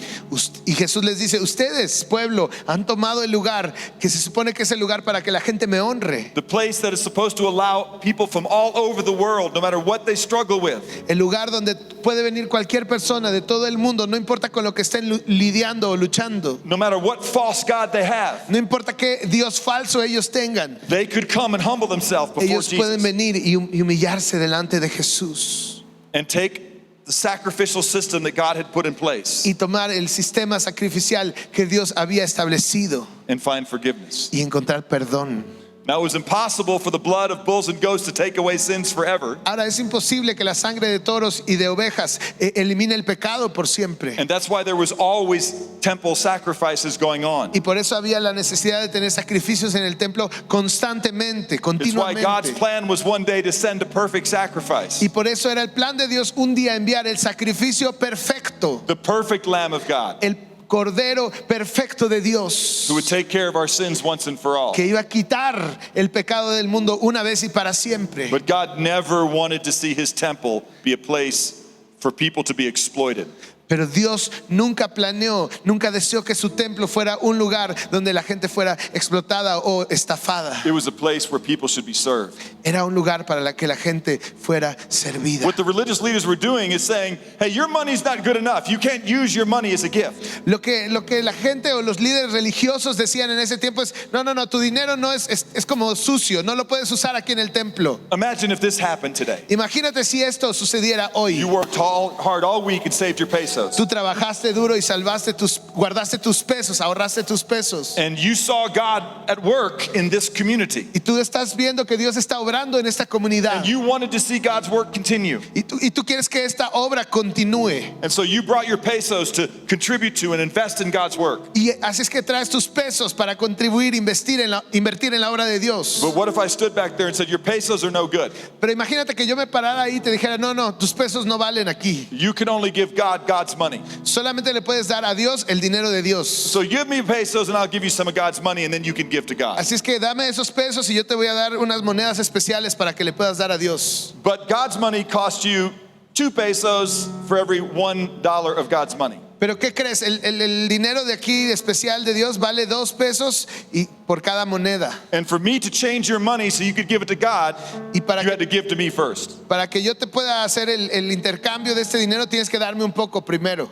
Y Jesús les dice, ustedes, pueblo, han tomado el lugar que se supone que es el lugar para que la gente me honre. The place that is supposed to allow people from all over the world, no matter what they struggle with, El lugar donde puede venir cualquier persona de todo el mundo, no importa con lo que estén lidiando o luchando. no matter what false God they have, No importa qué Dios falso ellos tengan. they could come and humble themselves before Ellos pueden Jesus venir y humillarse delante de Jesús and take the sacrificial system that God had put in place y tomar el sistema sacrificial que Dios había establecido and find forgiveness. y encontrar perdón. Now, it was impossible for the blood of bulls and goats to take away sins forever. Ahora es imposible que la sangre de toros y de ovejas elimine el pecado por siempre. And that's why there was always temple sacrifices going on. Y por eso había la necesidad de tener sacrificios en el templo constantemente, It's why God's continuamente. plan was one day to send a perfect sacrifice, Y por eso era el plan de Dios un día enviar el sacrificio perfecto, the perfect Lamb of God, el cordero perfecto de Dios, who would take care of our sins once and for all. que iba a quitar el pecado del mundo una vez y para siempre. But God never wanted to see his temple be a place for people to be exploited. Pero Dios nunca planeó, nunca deseó que su templo fuera un lugar donde la gente fuera explotada o estafada. It was a place where people should be served. Era un lugar para la que la gente fuera servida. What the religious leaders were doing is saying, hey, your money's not good enough. You can't use your money as a gift. Lo que la gente o los líderes religiosos decían en ese tiempo es, no, tu dinero no es como sucio, no lo puedes usar aquí en el templo. Imagine if this happened today. Imagínate si esto sucediera hoy. You worked hard all week and saved your paycheck. pesos. Tú trabajaste duro y guardaste tus pesos, ahorraste tus pesos. And you saw God at work in this community. Y tú estás viendo que Dios está obrando en esta comunidad. And you wanted to see God's work continue. Y tú quieres que esta obra continúe. And so you brought your pesos to contribute to and invest in God's work. Y así es que traes tus pesos para contribuir, invertir en la obra de Dios. But what if I stood back there and said, your pesos are no good? Pero imagínate que yo me parara ahí y te dijera, no, tus pesos no valen aquí. You can only give God God's money. Solamente le puedes dar a Dios el dinero de Dios. So give me pesos and I'll give you some of God's money and then you can give to God. Así es que dame esos pesos y yo te voy a dar unas monedas especiales para que le puedas dar a Dios. But God's money cost you 2 pesos for every $1 of God's money. Pero ¿qué crees? El dinero de aquí especial de Dios vale 2 pesos y por cada moneda. And for me to change your money so you could give it to God, Y para you had que, to give to me first. para que yo te pueda hacer el intercambio de este dinero, tienes que darme un poco primero.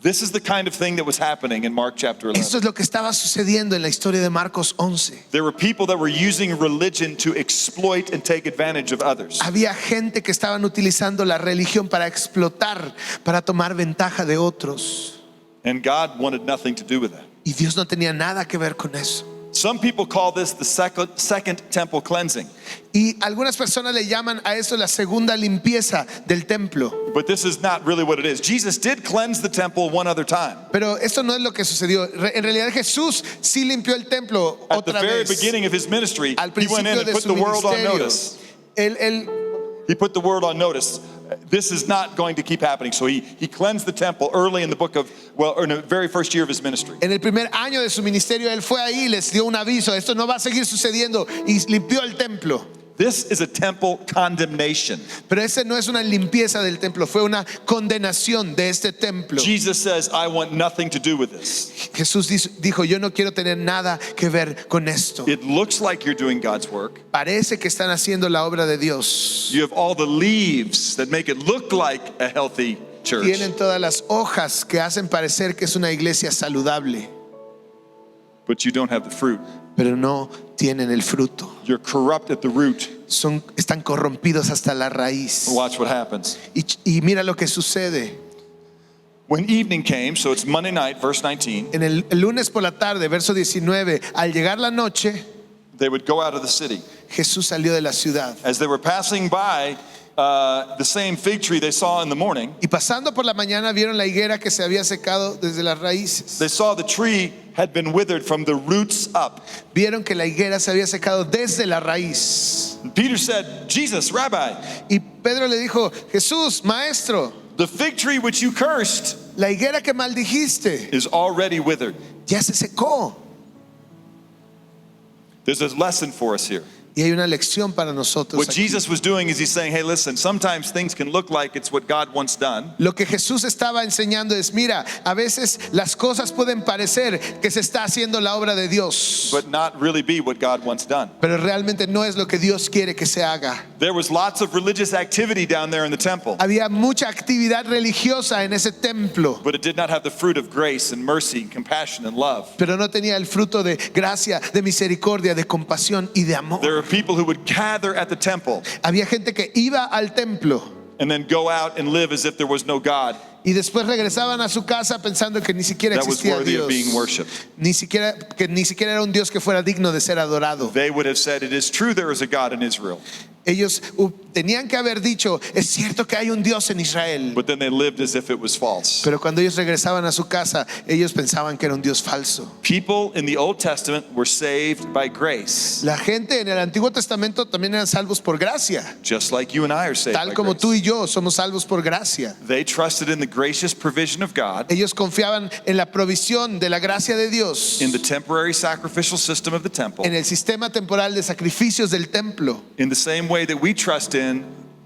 This is the kind of thing that was happening in Mark chapter 11. Esto es lo que estaba sucediendo en la historia de Marcos 11. There were people that were using religion to exploit and take advantage of others. Había gente que estaban utilizando la religión para explotar, para tomar ventaja de otros. And God wanted nothing to do with that. Y Dios no tenía nada que ver con eso. Some people call this the second temple cleansing. Y algunas personas le llaman a eso la segunda limpieza del templo. But this is not really what it is. Jesus did cleanse the temple one other time. Pero esto no es lo que sucedió. En realidad Jesús sí limpió el templo At the otra very vez. beginning of his ministry, Al he went in principio and de put su the world on ministerio. notice. Él He put the word on notice. This is not going to keep happening. So he cleansed the temple early in the in the very first year of his ministry. En el primer año de su ministerio, él fue ahí y les dio un aviso. Esto no va a seguir sucediendo. Y limpió el templo. This is a temple condemnation. Pero ese no es una limpieza del templo, fue una condenación de este templo. Jesus says, I want nothing to do with this. Jesús dijo, yo no quiero tener nada que ver con esto. It looks like you're doing God's work. Parece que están haciendo la obra de Dios. You have all the leaves that make it look like a healthy church. Tienen todas las hojas que hacen parecer que es una iglesia saludable, But you don't have the fruit. pero no tienen el fruto. You're corrupt at the root. Están corrompidos hasta la raíz. Watch what happens. Y mira lo que sucede. When evening came, so it's Monday night, verse 19, En el lunes por la tarde, verso 19, al llegar la noche, they would go out of the city. Jesús salió de la ciudad. As they were passing by the same fig tree they saw in the morning, Y pasando por la mañana vieron la higuera que se había secado desde las raíces. they saw the tree had been withered from the roots up. Vieron que la higuera se había secado desde la raíz. And Peter said, Jesus, Rabbi, Y Pedro le dijo, Jesús, maestro, the fig tree which you cursed la higuera que maldijiste is already withered. ya se secó. There's a lesson for us here. Y hay una lección para nosotros What aquí. Jesus was doing is he's saying, hey, listen, sometimes things can look like it's what God once done, Lo que Jesús estaba enseñando es, mira, a veces las cosas pueden parecer que se está haciendo la obra de Dios, but not really be what God once done. pero realmente no es lo que Dios quiere que se haga. There was lots of religious activity down there in the temple, Había mucha actividad religiosa en ese templo, but it did not have the fruit of grace and mercy and compassion and love. pero no tenía el fruto de gracia, de misericordia, de compasión y de amor. There were people who would gather at the temple Había gente que iba al templo and then go out and live as if there was no God y después regresaban a su casa pensando que ni siquiera that was existía worthy of Dios, being worshipped. que ni siquiera era un Dios que fuera digno de ser adorado. They would have said, it is true there is a God in Israel, Ellos tenían que haber dicho, es cierto que hay un Dios en Israel. but then they lived as if it was false. Pero cuando ellos regresaban a su casa, ellos pensaban que era un Dios falso. People in the Old Testament were saved by grace, La gente en el Antiguo Testamento también eran salvos por gracia, just like you and I are saved tal by como grace. tú y yo somos salvos por gracia. They trusted in the gracious provision of God, Ellos confiaban en la provisión de la gracia de Dios, in the temporary sacrificial system of the temple, en el sistema temporal de sacrificios del templo, in the same way that we trust in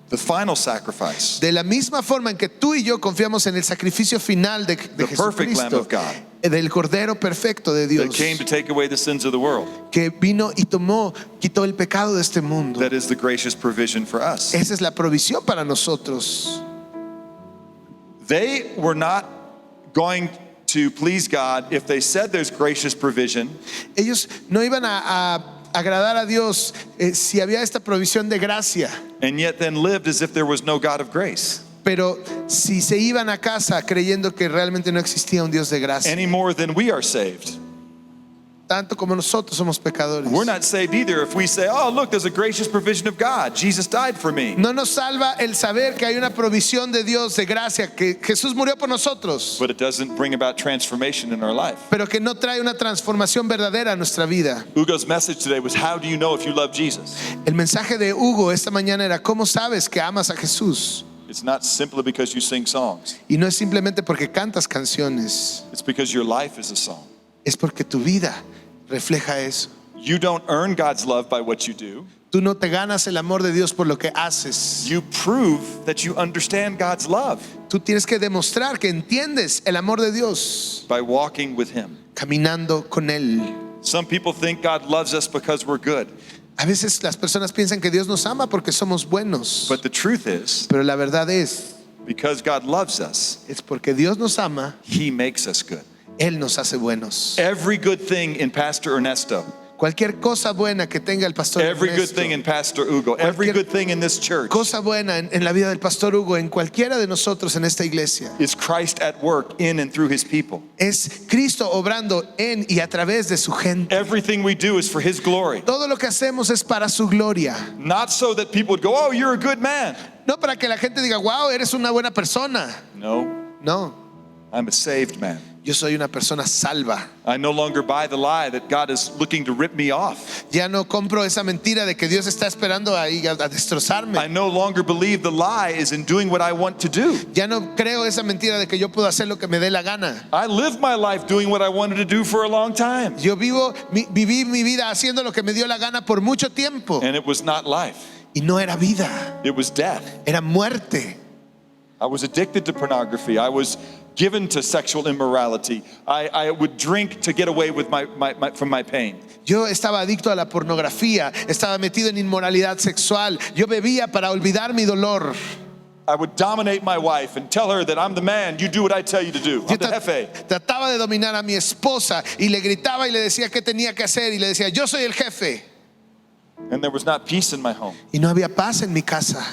the final sacrifice, de la misma forma en que tú y yo confiamos en el sacrificio final de the perfect Lamb Jesucristo, of God del Cordero perfecto de that Dios, came to take away the sins of the world. que vino y quitó el pecado de este mundo. That is the gracious provision for us. Esa es la provisión para nosotros. They were not going to please God if they said there's gracious provision, Ellos no iban a agradar a Dios si había esta provisión de gracia and yet then lived as if there was no God of grace. pero si se iban a casa creyendo que realmente no existía un Dios de gracia, any more than we are saved. tanto como nosotros somos pecadores. We're not saved either if we say, oh, look, there's a gracious provision of God. Jesus died for me. No nos salva el saber que hay una provisión de Dios de gracia, que Jesús murió por nosotros, But it doesn't bring about transformation in our life. pero que no trae una transformación verdadera a nuestra vida. Hugo's message today was, how do you know if you love Jesus? El mensaje de Hugo esta mañana era: ¿cómo sabes que amas a Jesús? It's not simply because you sing songs. Y no es simplemente porque cantas canciones, It's because your life is a song. es porque tu vida refleja eso. You don't earn God's love by what you do. Tú no te ganas el amor de Dios por lo que haces. You prove that you understand God's love Tú tienes que demostrar que entiendes el amor de Dios by walking with Him. caminando con Él. Some people think God loves us because we're good. A veces las personas piensan que Dios nos ama porque somos buenos, But the truth is, pero la verdad es because God loves us, porque Dios nos ama, He makes us good. Él nos hace buenos. Every good thing in Pastor Ernesto, Cualquier cosa buena que tenga el pastor every good Ernesto, thing in Pastor Hugo, every Cualquier good thing in this church cosa buena en la vida del pastor Hugo, en cualquiera de nosotros en esta iglesia, is Christ at work in and through His people. es Cristo obrando en y a través de su gente. Everything we do is for His glory. Todo lo que hacemos es para su gloria, Not so that people would go, oh, you're a good man. no para que la gente diga: wow, eres una buena persona. No, No, I'm a saved man. yo soy una persona salva. I no longer buy the lie that God is looking to rip me off. Ya no compro esa mentira de que Dios está esperando ahí a I destrozarme. no longer believe the lie is in doing what I want to do. Ya no creo esa mentira de que yo puedo hacer lo que me dé la gana. I lived my life doing what I wanted to do for a long time. Yo viví mi vida haciendo lo que me dio la gana por mucho tiempo, And it was not life, y no era vida, it was death. era muerte. I was addicted to pornography. I was given to sexual immorality. I would drink to get away with from my pain. Yo estaba adicto a la pornografía, estaba metido en inmoralidad sexual, yo bebía para olvidar mi dolor. I would dominate my wife and tell her that I'm the man, you do what I tell you to do. Yo I'm the jefe. trataba de dominar a mi esposa y le gritaba y le decía qué tenía que hacer, y le decía: yo soy el jefe. And there was not peace in my home. Y no había paz en mi casa.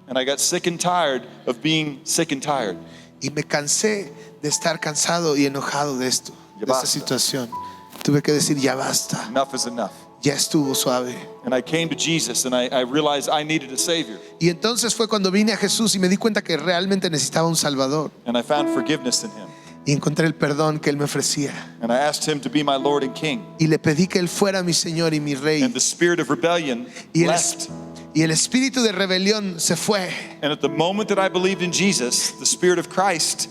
And I got sick and tired of being sick and tired. Y me cansé de estar cansado y enojado de esto, Ya de esta basta. situación. Tuve que decir: ya basta, Enough is enough. ya estuvo suave. And I came to Jesus and I realized I needed a Savior. Y entonces fue cuando vine a Jesús y me di cuenta que realmente necesitaba un Salvador. And I found forgiveness in Him. Y encontré el perdón que Él me ofrecía. And I asked Him to be my Lord and King. Y le pedí que Él fuera mi Señor y mi Rey. And the spirit of rebellion Y left. el espíritu de rebelión se fue. And at the moment that I believed in Jesus, the Spirit of Christ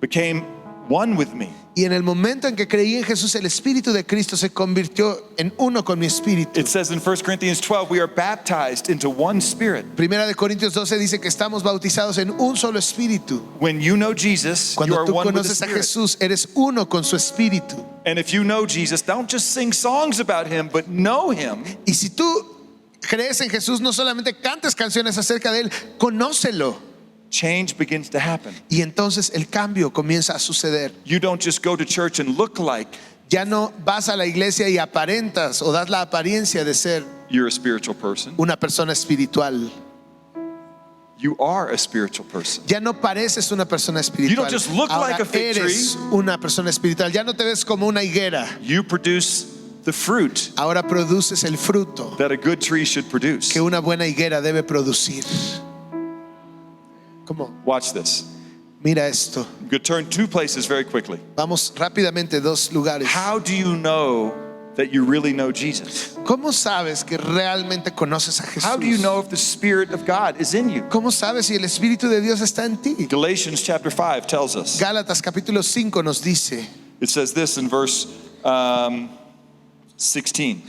became one with me. Y en el momento en que creí en Jesús, el Espíritu de Cristo se convirtió en uno con mi espíritu. It says in 1 Corinthians 12, we are baptized into one spirit. Primera de Corintios 12 dice que estamos bautizados en un solo espíritu. When you know Jesus, you Cuando are tú one with the conoces a Spirit. Jesús, eres uno con su espíritu. And if you know Jesus, don't just sing songs about Him, but know Him. Y si tú crees en Jesús, no solamente cantes canciones acerca de Él, conócelo. Change begins to happen. Y entonces el cambio comienza a suceder. You don't just go to church and look like Ya no vas a la iglesia y aparentas o das la apariencia de ser you're a spiritual person. una persona espiritual. You are a spiritual person. Ya no pareces una persona espiritual. You don't just look Ahora like a fig eres una persona espiritual. Ya no te ves como una higuera. You produce the fruit Ahora produces el fruto that a good tree should produce. que una buena higuera debe producir. ¿Cómo? Watch this. Mira esto. I'm going to turn two places very quickly. Vamos rápidamente, dos lugares. How do you know that you really know Jesus? ¿Cómo sabes que realmente conoces a Jesús? How do you know if the Spirit of God is in you? ¿Cómo sabes si el Espíritu de Dios está en ti? Galatians chapter 5 tells us. Gálatas capítulo 5 nos dice, It says this in verse 16.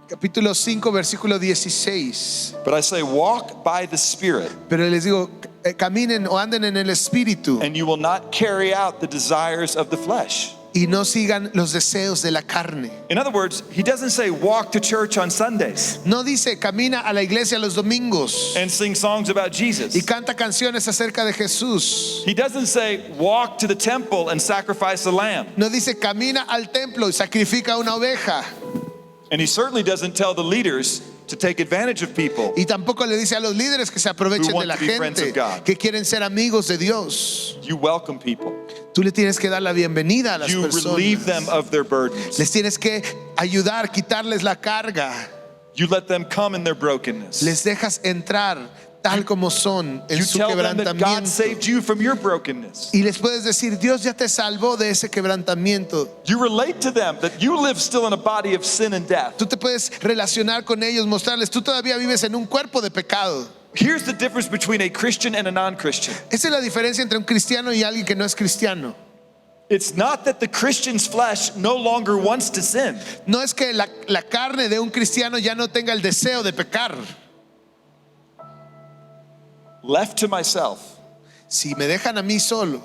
capítulo 5 versículo 16. But I say, walk by the Spirit, Pero les digo, caminen o anden en el Espíritu and you will not carry out the desires of the flesh. y no sigan los deseos de la carne. In other words, he doesn't say walk to church on Sundays No dice camina a la iglesia los domingos and sing songs about Jesus. y canta canciones acerca de Jesús. He doesn't say walk to the temple and sacrifice a lamb. No dice camina al templo y sacrifica una oveja. And he certainly doesn't tell the leaders to take advantage of people. Y tampoco le dice a los líderes que se aprovechen Who de want la to be friends gente, of God. que quieren ser amigos de Dios. You welcome people. Tú le tienes que dar la bienvenida a las You relieve them personas. of their burdens. Les tienes que ayudar, quitarles la carga. You let them come in their brokenness. Les dejas entrar tal como son en You su tell them that God quebrantamiento. saved you from your brokenness. Y les puedes decir, Dios ya te salvó de ese quebrantamiento. You relate to them that you live still in a body of sin and death. Tú te puedes relacionar con ellos, mostrarles, tú todavía vives en un cuerpo de pecado. Here's the difference between a Christian and a non-Christian. Esa es la diferencia entre un cristiano y alguien que no es cristiano. It's not that the Christian's flesh no longer wants to sin. No es que la carne de un cristiano ya no tenga el deseo de pecar. Left to myself, Si me dejan a mí solo,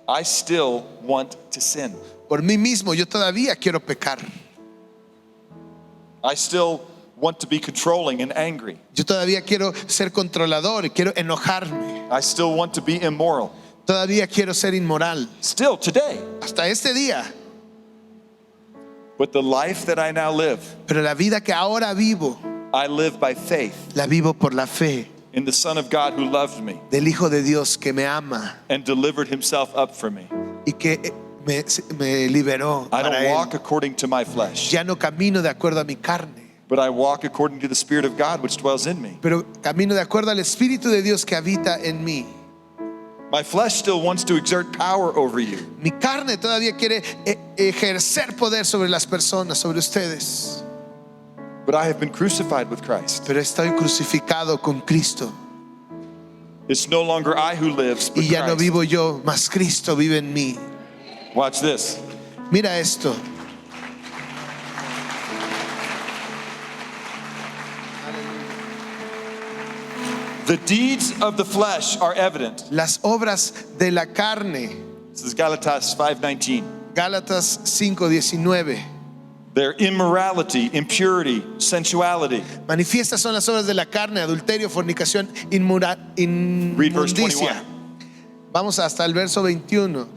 I still want to sin. por mí mismo, yo todavía quiero pecar. I still want to be controlling and angry. Yo todavía quiero ser controlador y quiero enojarme. I still want to be immoral. Todavía quiero ser inmoral. Still today. Hasta este día. But the life that I now live, Pero la vida que ahora vivo, I live by faith la vivo por la fe in the Son of God who loved me del Hijo de Dios que me ama and delivered himself up for me. y que me liberó I para don't walk Él. according to my flesh, Ya no camino de acuerdo a mi carne, but I walk according to the Spirit of God which dwells in me. pero camino de acuerdo al Espíritu de Dios que habita en mí. My flesh still wants to exert power over you. Mi carne todavía quiere ejercer poder sobre las personas, sobre ustedes. But I have been crucified with Christ. Pero estoy crucificado con Cristo. It's no longer I who lives, but Y ya no Christ. vivo yo, mas Cristo vive en mí. Watch this. Mira esto. The deeds of the flesh are evident. Las obras de la carne. This is Galatas 5:19. Gálatas 5:19. Their immorality, impurity, sensuality. Manifiestas son las obras de la carne: adulterio, fornicación, Read verse 21. inmundicia. Vamos hasta el verso 21.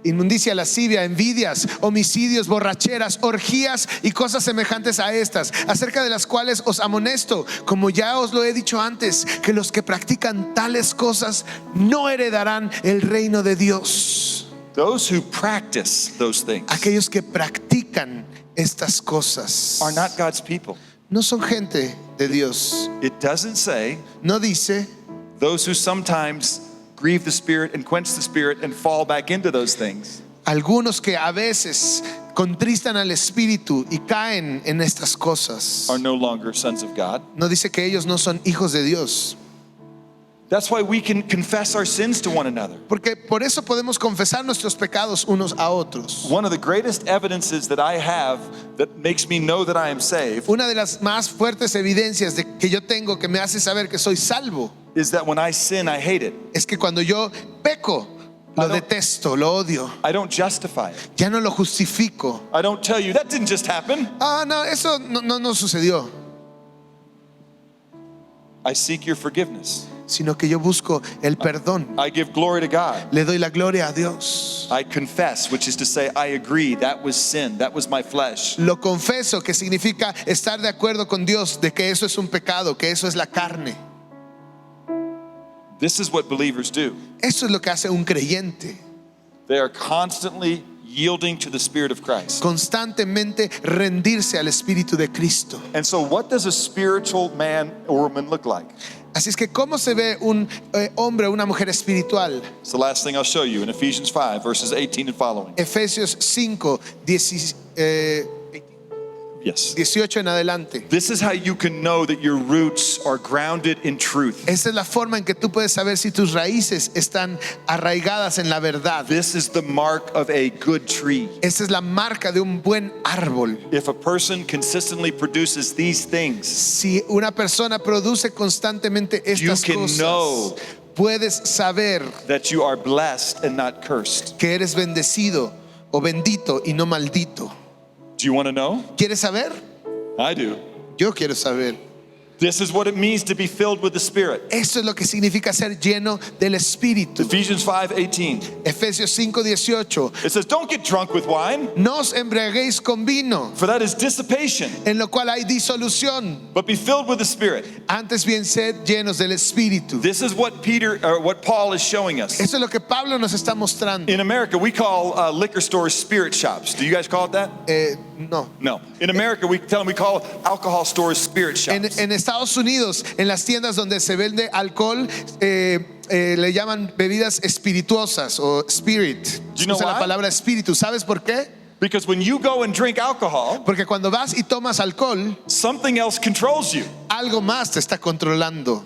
Inmundicia, lascivia, envidias, homicidios, borracheras, orgías y cosas semejantes a estas, acerca de las cuales os amonesto, como ya os lo he dicho antes, que los que practican tales cosas no heredarán el reino de Dios. Those who practice those things Aquellos que practican estas cosas are not God's people. no son gente de Dios. It doesn't say No dice those who sometimes grieve the Spirit and quench the Spirit and fall back into those things. algunos que a veces contristan al Espíritu y caen en estas cosas. Are no longer sons of God. No dice que ellos no son hijos de Dios. That's why we can confess our sins to one another. Porque por eso podemos confesar nuestros pecados unos a otros. One of the greatest evidences that I have that makes me know that I am saved Una de las más fuertes evidencias de que yo tengo que me hace saber que soy salvo is that when I sin, I hate it. es que cuando yo peco, lo I don't- detesto, lo odio. I don't justify it. Ya no lo justifico. I don't tell you, that didn't just happen. Ah, no, eso no sucedió. I seek your forgiveness. Sino que yo busco el perdón. I give glory to God. Le doy la gloria a Dios. I confess, which is to say, I agree, that was sin, that was my flesh. Lo confeso, que significa estar de acuerdo con Dios de que eso es un pecado, que eso es la carne. This is what believers do. Eso es lo que hace un creyente. They are constantly yielding to the Spirit of Christ. Constantemente rendirse al Espíritu de Cristo. And so, what does a spiritual man or woman look like? Así es que ¿cómo se ve un hombre o una mujer espiritual? It's the last thing I'll show you in Ephesians 5, verses 18 and following. Efesios 5, 18 en adelante. This is how you can know that your roots are grounded in truth. Esa es la forma en que tú puedes saber si tus raíces están arraigadas en la verdad. This is the mark of a good tree. Esa es la marca de un buen árbol. If a person consistently produces these things, Si una persona produce constantemente estas You can know cosas, puedes saber that you are blessed and not cursed. que eres bendecido o bendito y no maldito. Do you want to know? ¿Quieres saber? I do. Yo quiero saber. This is what it means to be filled with the Spirit. Esto es lo que significa ser lleno del Espíritu. Ephesians 5:18. Efesios 5:18. It says, don't get drunk with wine, No os embriaguéis con vino, for that is dissipation, en lo cual hay disolución. but be filled with the Spirit. Antes bien sed llenos del Espíritu. This is what what Paul is showing us. Eso es lo que Pablo nos está mostrando. In America, we call liquor stores spirit shops. Do you guys call it that? No. No. In America, we call alcohol stores spirit shops. En Estados Unidos, en las tiendas donde se vende alcohol, le llaman bebidas espirituosas o spirit. Do you know Usa la why? palabra espíritu. ¿Sabes por qué? Because when you go and drink alcohol, Porque cuando vas y tomas alcohol, something else controls you. algo más te está controlando.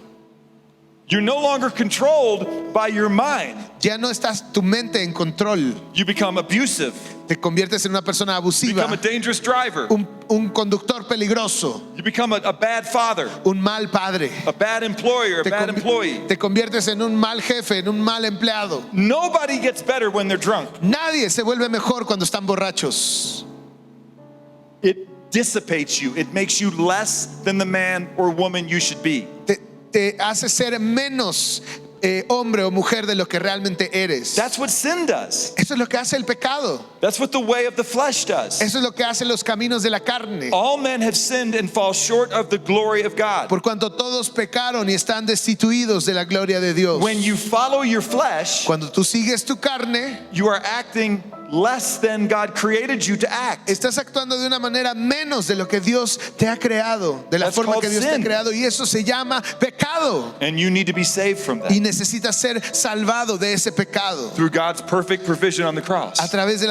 You're no longer controlled by your mind. Ya no estás tu mente en control. You become abusive. Te conviertes en una persona You abusiva, become a dangerous driver. un conductor peligroso, You become a bad father, un mal padre. a bad employer, a bad employee. Te conviertes en un mal jefe, en un mal empleado. Nobody gets better when they're drunk. Nadie se vuelve mejor cuando están borrachos. It dissipates you. It makes you less than the man or woman you should be. Te hace ser menos hombre o mujer de lo que realmente eres. That's what sin does. Eso es lo que hace el pecado. That's what the way of the flesh does. Eso es lo que hacen los caminos de la carne. All men have sinned and fall short of the glory of God. Por cuanto todos pecaron y están destituidos de la gloria de Dios. When you follow your flesh, Cuando tú sigues tu carne, you are acting less than God created you to act. estás actuando de una manera menos de lo que Dios te ha creado, de la That's forma called que Dios te ha sin. creado, y eso se llama pecado. And you need to be saved from Y that necesitas ser salvado de ese pecado through God's perfect provision on the cross. a través de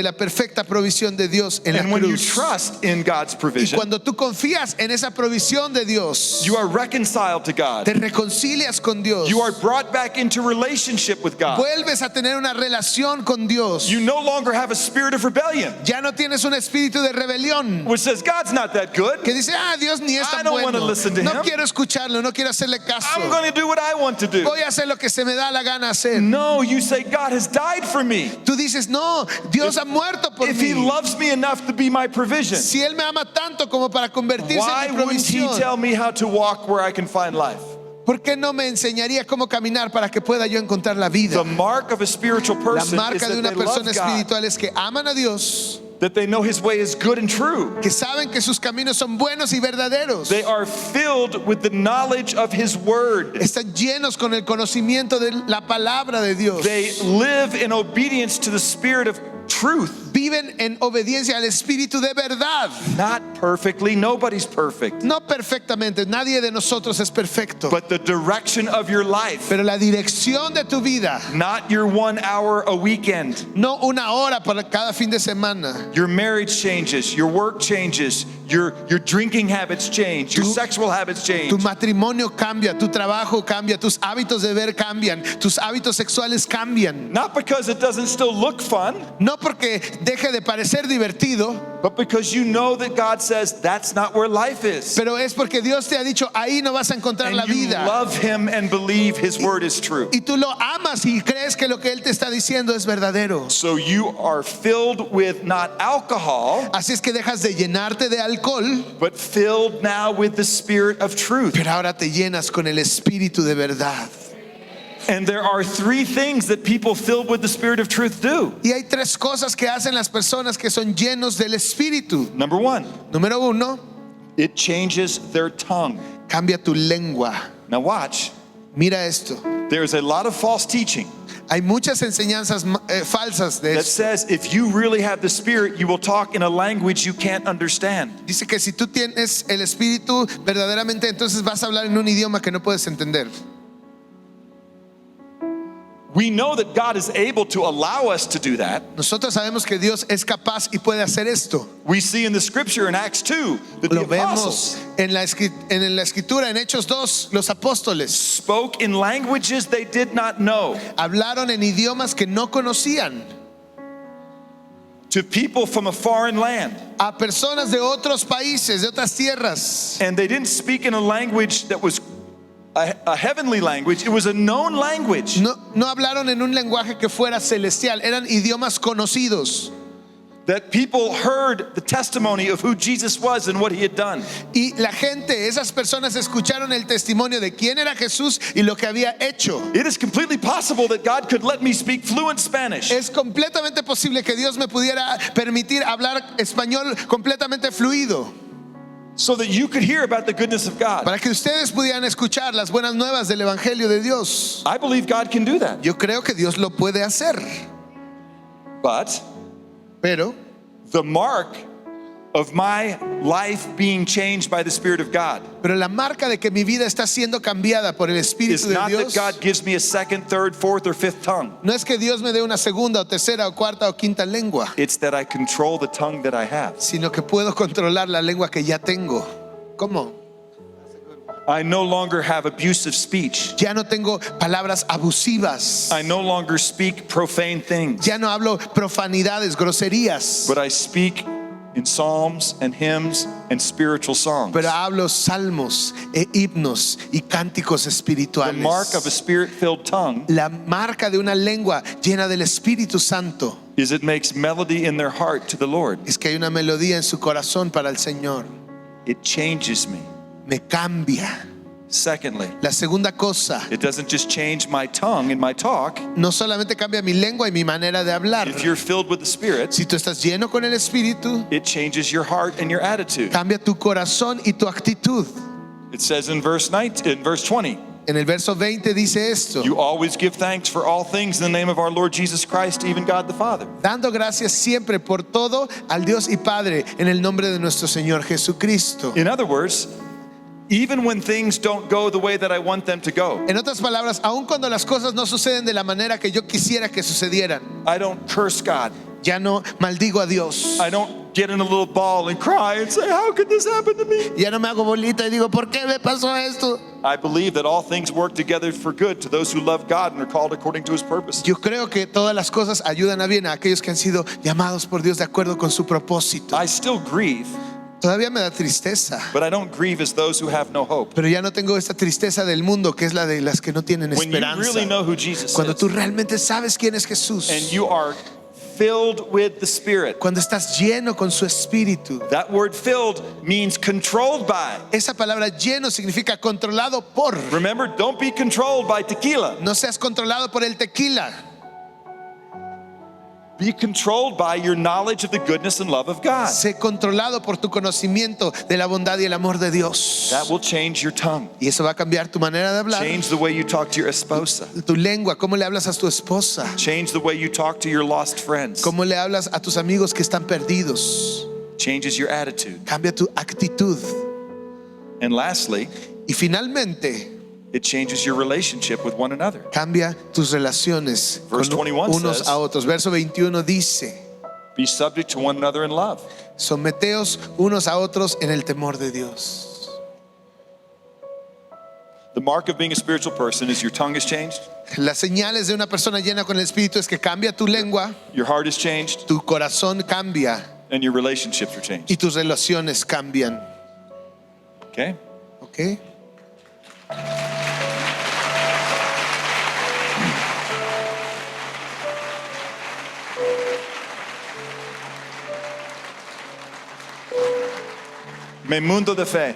la perfecta provisión de Dios en la And when you cruz. trust in God's Y provision, cuando tú confías en esa provisión de Dios, you are reconciled to God. te reconcilias con Dios, You are brought back into relationship with God. vuelves a tener una relación con Dios. You no longer have a spirit of rebellion, Ya no tienes un espíritu de rebelión which says God's not that good. que dice, Dios ni es I tan don't bueno, wanna listen to no him. quiero escucharlo, no quiero hacerle caso, I'm going to do what I want to do. voy a hacer lo que se me da la gana hacer. No, you say God has died for me. Tú dices, no, Dios ha muerto por If he mí. loves me enough to be my provision, Si Él me ama tanto como para convertirse why en mi wouldn't he provisión, tell me how to walk where I can find life? ¿por qué no me enseñaría cómo caminar para que pueda yo encontrar la vida? The mark of a spiritual La person is marca de that una they love persona God, espiritual es que aman a Dios, that they know his way is good and true. que saben que sus caminos son buenos y verdaderos. They are filled with the knowledge of his word. Están llenos con el conocimiento de la palabra de Dios. They live in obedience to the spirit of truth. Viven en obediencia al Espíritu de verdad. Not perfectly, nobody's perfect. No perfectamente, nadie de nosotros es perfecto. But the direction of your life, Pero la dirección de tu vida, not your 1 hour a weekend. no una hora para cada fin de semana. Your marriage changes, your work changes, your drinking habits change, your Tu- sexual habits change. Tu matrimonio cambia, tu trabajo cambia, tus hábitos de ver cambian, tus hábitos sexuales cambian. Not because it doesn't still look fun, No porque deje de parecer divertido, but because you know that God says that's not where life is. pero es porque Dios te ha dicho, ahí no vas a encontrar la And you vida. love him and believe his word is true. Y tú lo amas y crees que lo que Él te está diciendo es verdadero. So you are filled with not alcohol, Así es que dejas de llenarte de alcohol, but filled now with the spirit of truth. pero ahora te llenas con el Espíritu de verdad. And there are 3 things that people filled with the spirit of truth do. Y hay 3 cosas que hacen las personas que son llenos del Espíritu. Number 1, Número 1, it changes their tongue. cambia tu lengua. Now watch, Mira esto. there's a lot of false teaching Hay muchas enseñanzas falsas de that esto. says if you really have the spirit, you will talk in a language you can't understand. Dice que si tú tienes el Espíritu verdaderamente, entonces vas a hablar en un idioma que no puedes entender. We know that God is able to allow us to do that. Nosotros sabemos que Dios es capaz y puede hacer esto. We see in the scripture in Acts 2 that the Lo apostles vemos en la escritura, en Hechos 2, los apóstoles spoke in languages they did not know hablaron en idiomas que no conocían to people from a foreign land. a personas de otros países, de otras tierras. And they didn't speak in a language that was a heavenly language. It was a known language. No hablaron en un lenguaje que fuera celestial, eran idiomas conocidos. that people heard the testimony of who Jesus was and what he had done. Y la gente, esas personas escucharon el testimonio de quién era Jesús y lo que había hecho. It is completely possible that God could let me speak fluent Spanish. Es completamente posible que Dios me pudiera permitir hablar español completamente fluido, So that you could hear about the goodness of God. para que ustedes pudieran escuchar las buenas nuevas del Evangelio de Dios. I believe God can do that. Yo creo que Dios lo puede hacer, But pero the mark of my life being changed by the Spirit of God la marca de que mi vida está siendo cambiada por el is Espíritu de not that Dios God gives me a second, third, fourth, or fifth tongue. no es que Dios me dé una segunda o tercera o cuarta o quinta lengua, It's that I control the tongue that I have. sino que puedo controlar la lengua que ya tengo. ¿Cómo? I no longer have abusive speech. Ya no tengo palabras abusivas. I no longer speak profane things, Ya no hablo profanidades, groserías, but I speak in psalms and hymns and spiritual songs. pero hablo salmos e himnos y cánticos The espirituales. mark of a spirit-filled tongue La marca de una lengua llena del Espíritu Santo is it makes melody in their heart to the Lord. es que hay una melodía en su corazón para el Señor. It changes me. Me cambia. Secondly, La segunda cosa, it doesn't just change my tongue and my talk. no solamente cambia mi lengua y mi manera de hablar. If you're filled with the Spirit, Si tú estás lleno con el Espíritu, it changes your heart and your attitude. cambia tu corazón y tu actitud. It says in verse 20, En el verso 20 dice esto: you always give thanks for all things in the name of our Lord Jesus Christ, even God the Father. dando gracias siempre por todo al Dios y Padre en el nombre de nuestro Señor Jesucristo. In other words, even when things don't go the way that I want them to go, En otras palabras, aun cuando las cosas no suceden de la manera que yo quisiera que sucedieran, I don't curse God. ya no maldigo a Dios. I don't get in a little ball and cry and say, how could this happen to me? Ya no me hago bolita y digo, ¿por qué me pasó esto? I believe that all things work together for good to those who love God and are called according to his purpose. Yo creo que todas las cosas ayudan a bien a aquellos que han sido llamados por Dios de acuerdo con su propósito. I still grieve, Todavía me da tristeza, but I don't grieve as those who have no hope. pero ya no tengo esta tristeza del mundo que es la de las que no tienen When you esperanza. really know who Jesus Cuando is tú realmente sabes quién es Jesús, and you are filled with the Spirit. cuando estás lleno con su espíritu. That word filled means controlled by. Esa palabra lleno significa controlado por. Remember, don't be controlled by tequila. No seas controlado por el tequila. Be controlled by your knowledge of the goodness and love of God. Sé controlado por tu conocimiento de la bondad y el amor de Dios. That will change your tongue. Y eso va a cambiar tu manera de hablar, Change the way you talk to your esposa. tu lengua, cómo le hablas a tu esposa, Change the way you talk to your lost friends. cómo le hablas a tus amigos que están perdidos. Changes your attitude. Cambia tu actitud. And lastly, Y finalmente, it changes your relationship with one another. cambia tus relaciones Verse con 21 unos says, a otros. Verso 21 dice: Be subject to one another in love. someteos unos a otros en el temor de Dios. The mark of being a spiritual person is your tongue is changed, Las señales de una persona llena con el Espíritu es que cambia tu lengua, your heart is changed, tu corazón cambia and your relationships are changed. y tus relaciones cambian. Okay? ¿Ok? Me mundo de fe.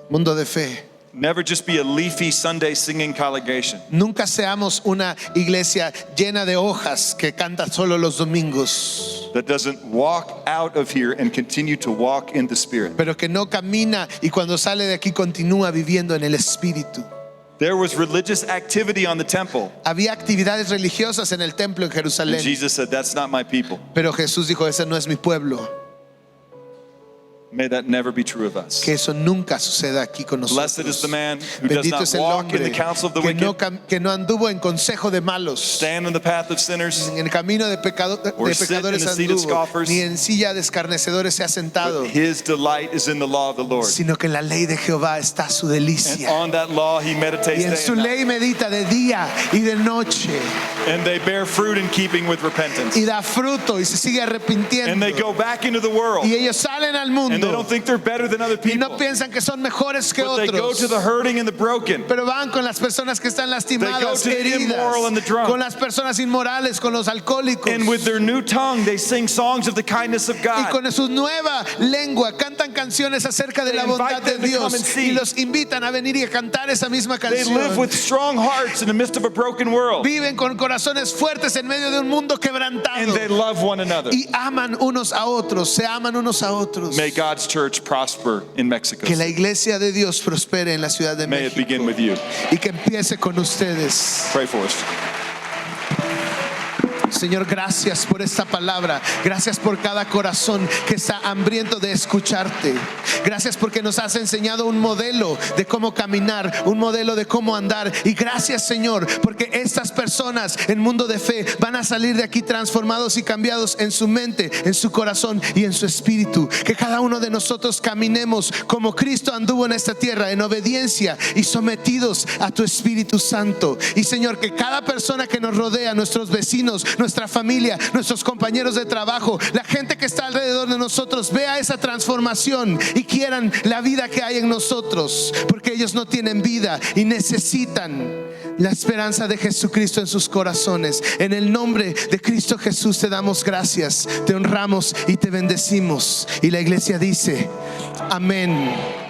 Mundo de fe. Never just be a leafy Sunday singing congregation. Nunca seamos una iglesia llena de hojas que canta solo los domingos, That doesn't walk out of here and continue to walk in the Spirit. pero que no camina y cuando sale de aquí continúa viviendo en el Espíritu. There was religious activity on the temple, Había actividades religiosas en el templo en and Jerusalén, Jesus said, that's not my people. pero Jesús dijo: ese no es mi pueblo. May that never be true of us. Que eso nunca suceda aquí con Blessed is nosotros. the man who does Bendito not es el walk in the hombre counsel of the que wicked, que no anduvo en consejo de malos, stand in the path of sinners, en el camino de, Or de sit pecadores in the seat of anduvo, scoffers. ni en silla de escarnecedores se ha sentado, but his delight is in the law of the Lord. sino que en la ley de Jehová está su And delicia. on that law he meditates Y en day su and night. ley medita de día y de noche, And they bear fruit in keeping with repentance. y da fruto y se sigue arrepintiendo. And they go back into the world, Y ellos salen al mundo And they don't think they're better than other y no people. piensan que son mejores que But they go otros. to the hurting and the broken. Pero van con las personas que están lastimadas, They go to the immoral and the heridas, drunk. con las personas inmorales, con los alcohólicos. And with their new tongue, they sing songs of the kindness of Y God. con su nueva lengua cantan canciones acerca de They la bondad invite de them to come Dios and sing. y los invitan a venir y a cantar esa misma They live canción. with strong hearts in the midst of a broken world. Viven con corazones fuertes en medio de un mundo And quebrantado they love one another. y aman unos a otros, se aman unos a otros. May God's church prosper in Mexico. Que la iglesia de Dios prospere en la ciudad de May it México begin with you. y que empiece con ustedes. Pray for us. Señor, gracias por esta palabra. Gracias por cada corazón que está hambriento de escucharte. Gracias porque nos has enseñado un modelo de cómo caminar, un modelo de cómo andar. Y gracias, Señor, porque estas personas en Mundo de Fe van a salir de aquí transformados y cambiados en su mente, en su corazón y en su espíritu. Que cada uno de nosotros caminemos como Cristo anduvo en esta tierra, en obediencia y sometidos a tu Espíritu Santo. Y Señor, que cada persona que nos rodea, nuestros vecinos, nuestra familia, nuestros compañeros de trabajo, la gente que está alrededor de nosotros, vea esa transformación y quieran la vida que hay en nosotros, porque ellos no tienen vida y necesitan la esperanza de Jesucristo en sus corazones. En el nombre de Cristo Jesús te damos gracias, te honramos y te bendecimos. Y la iglesia dice: amén.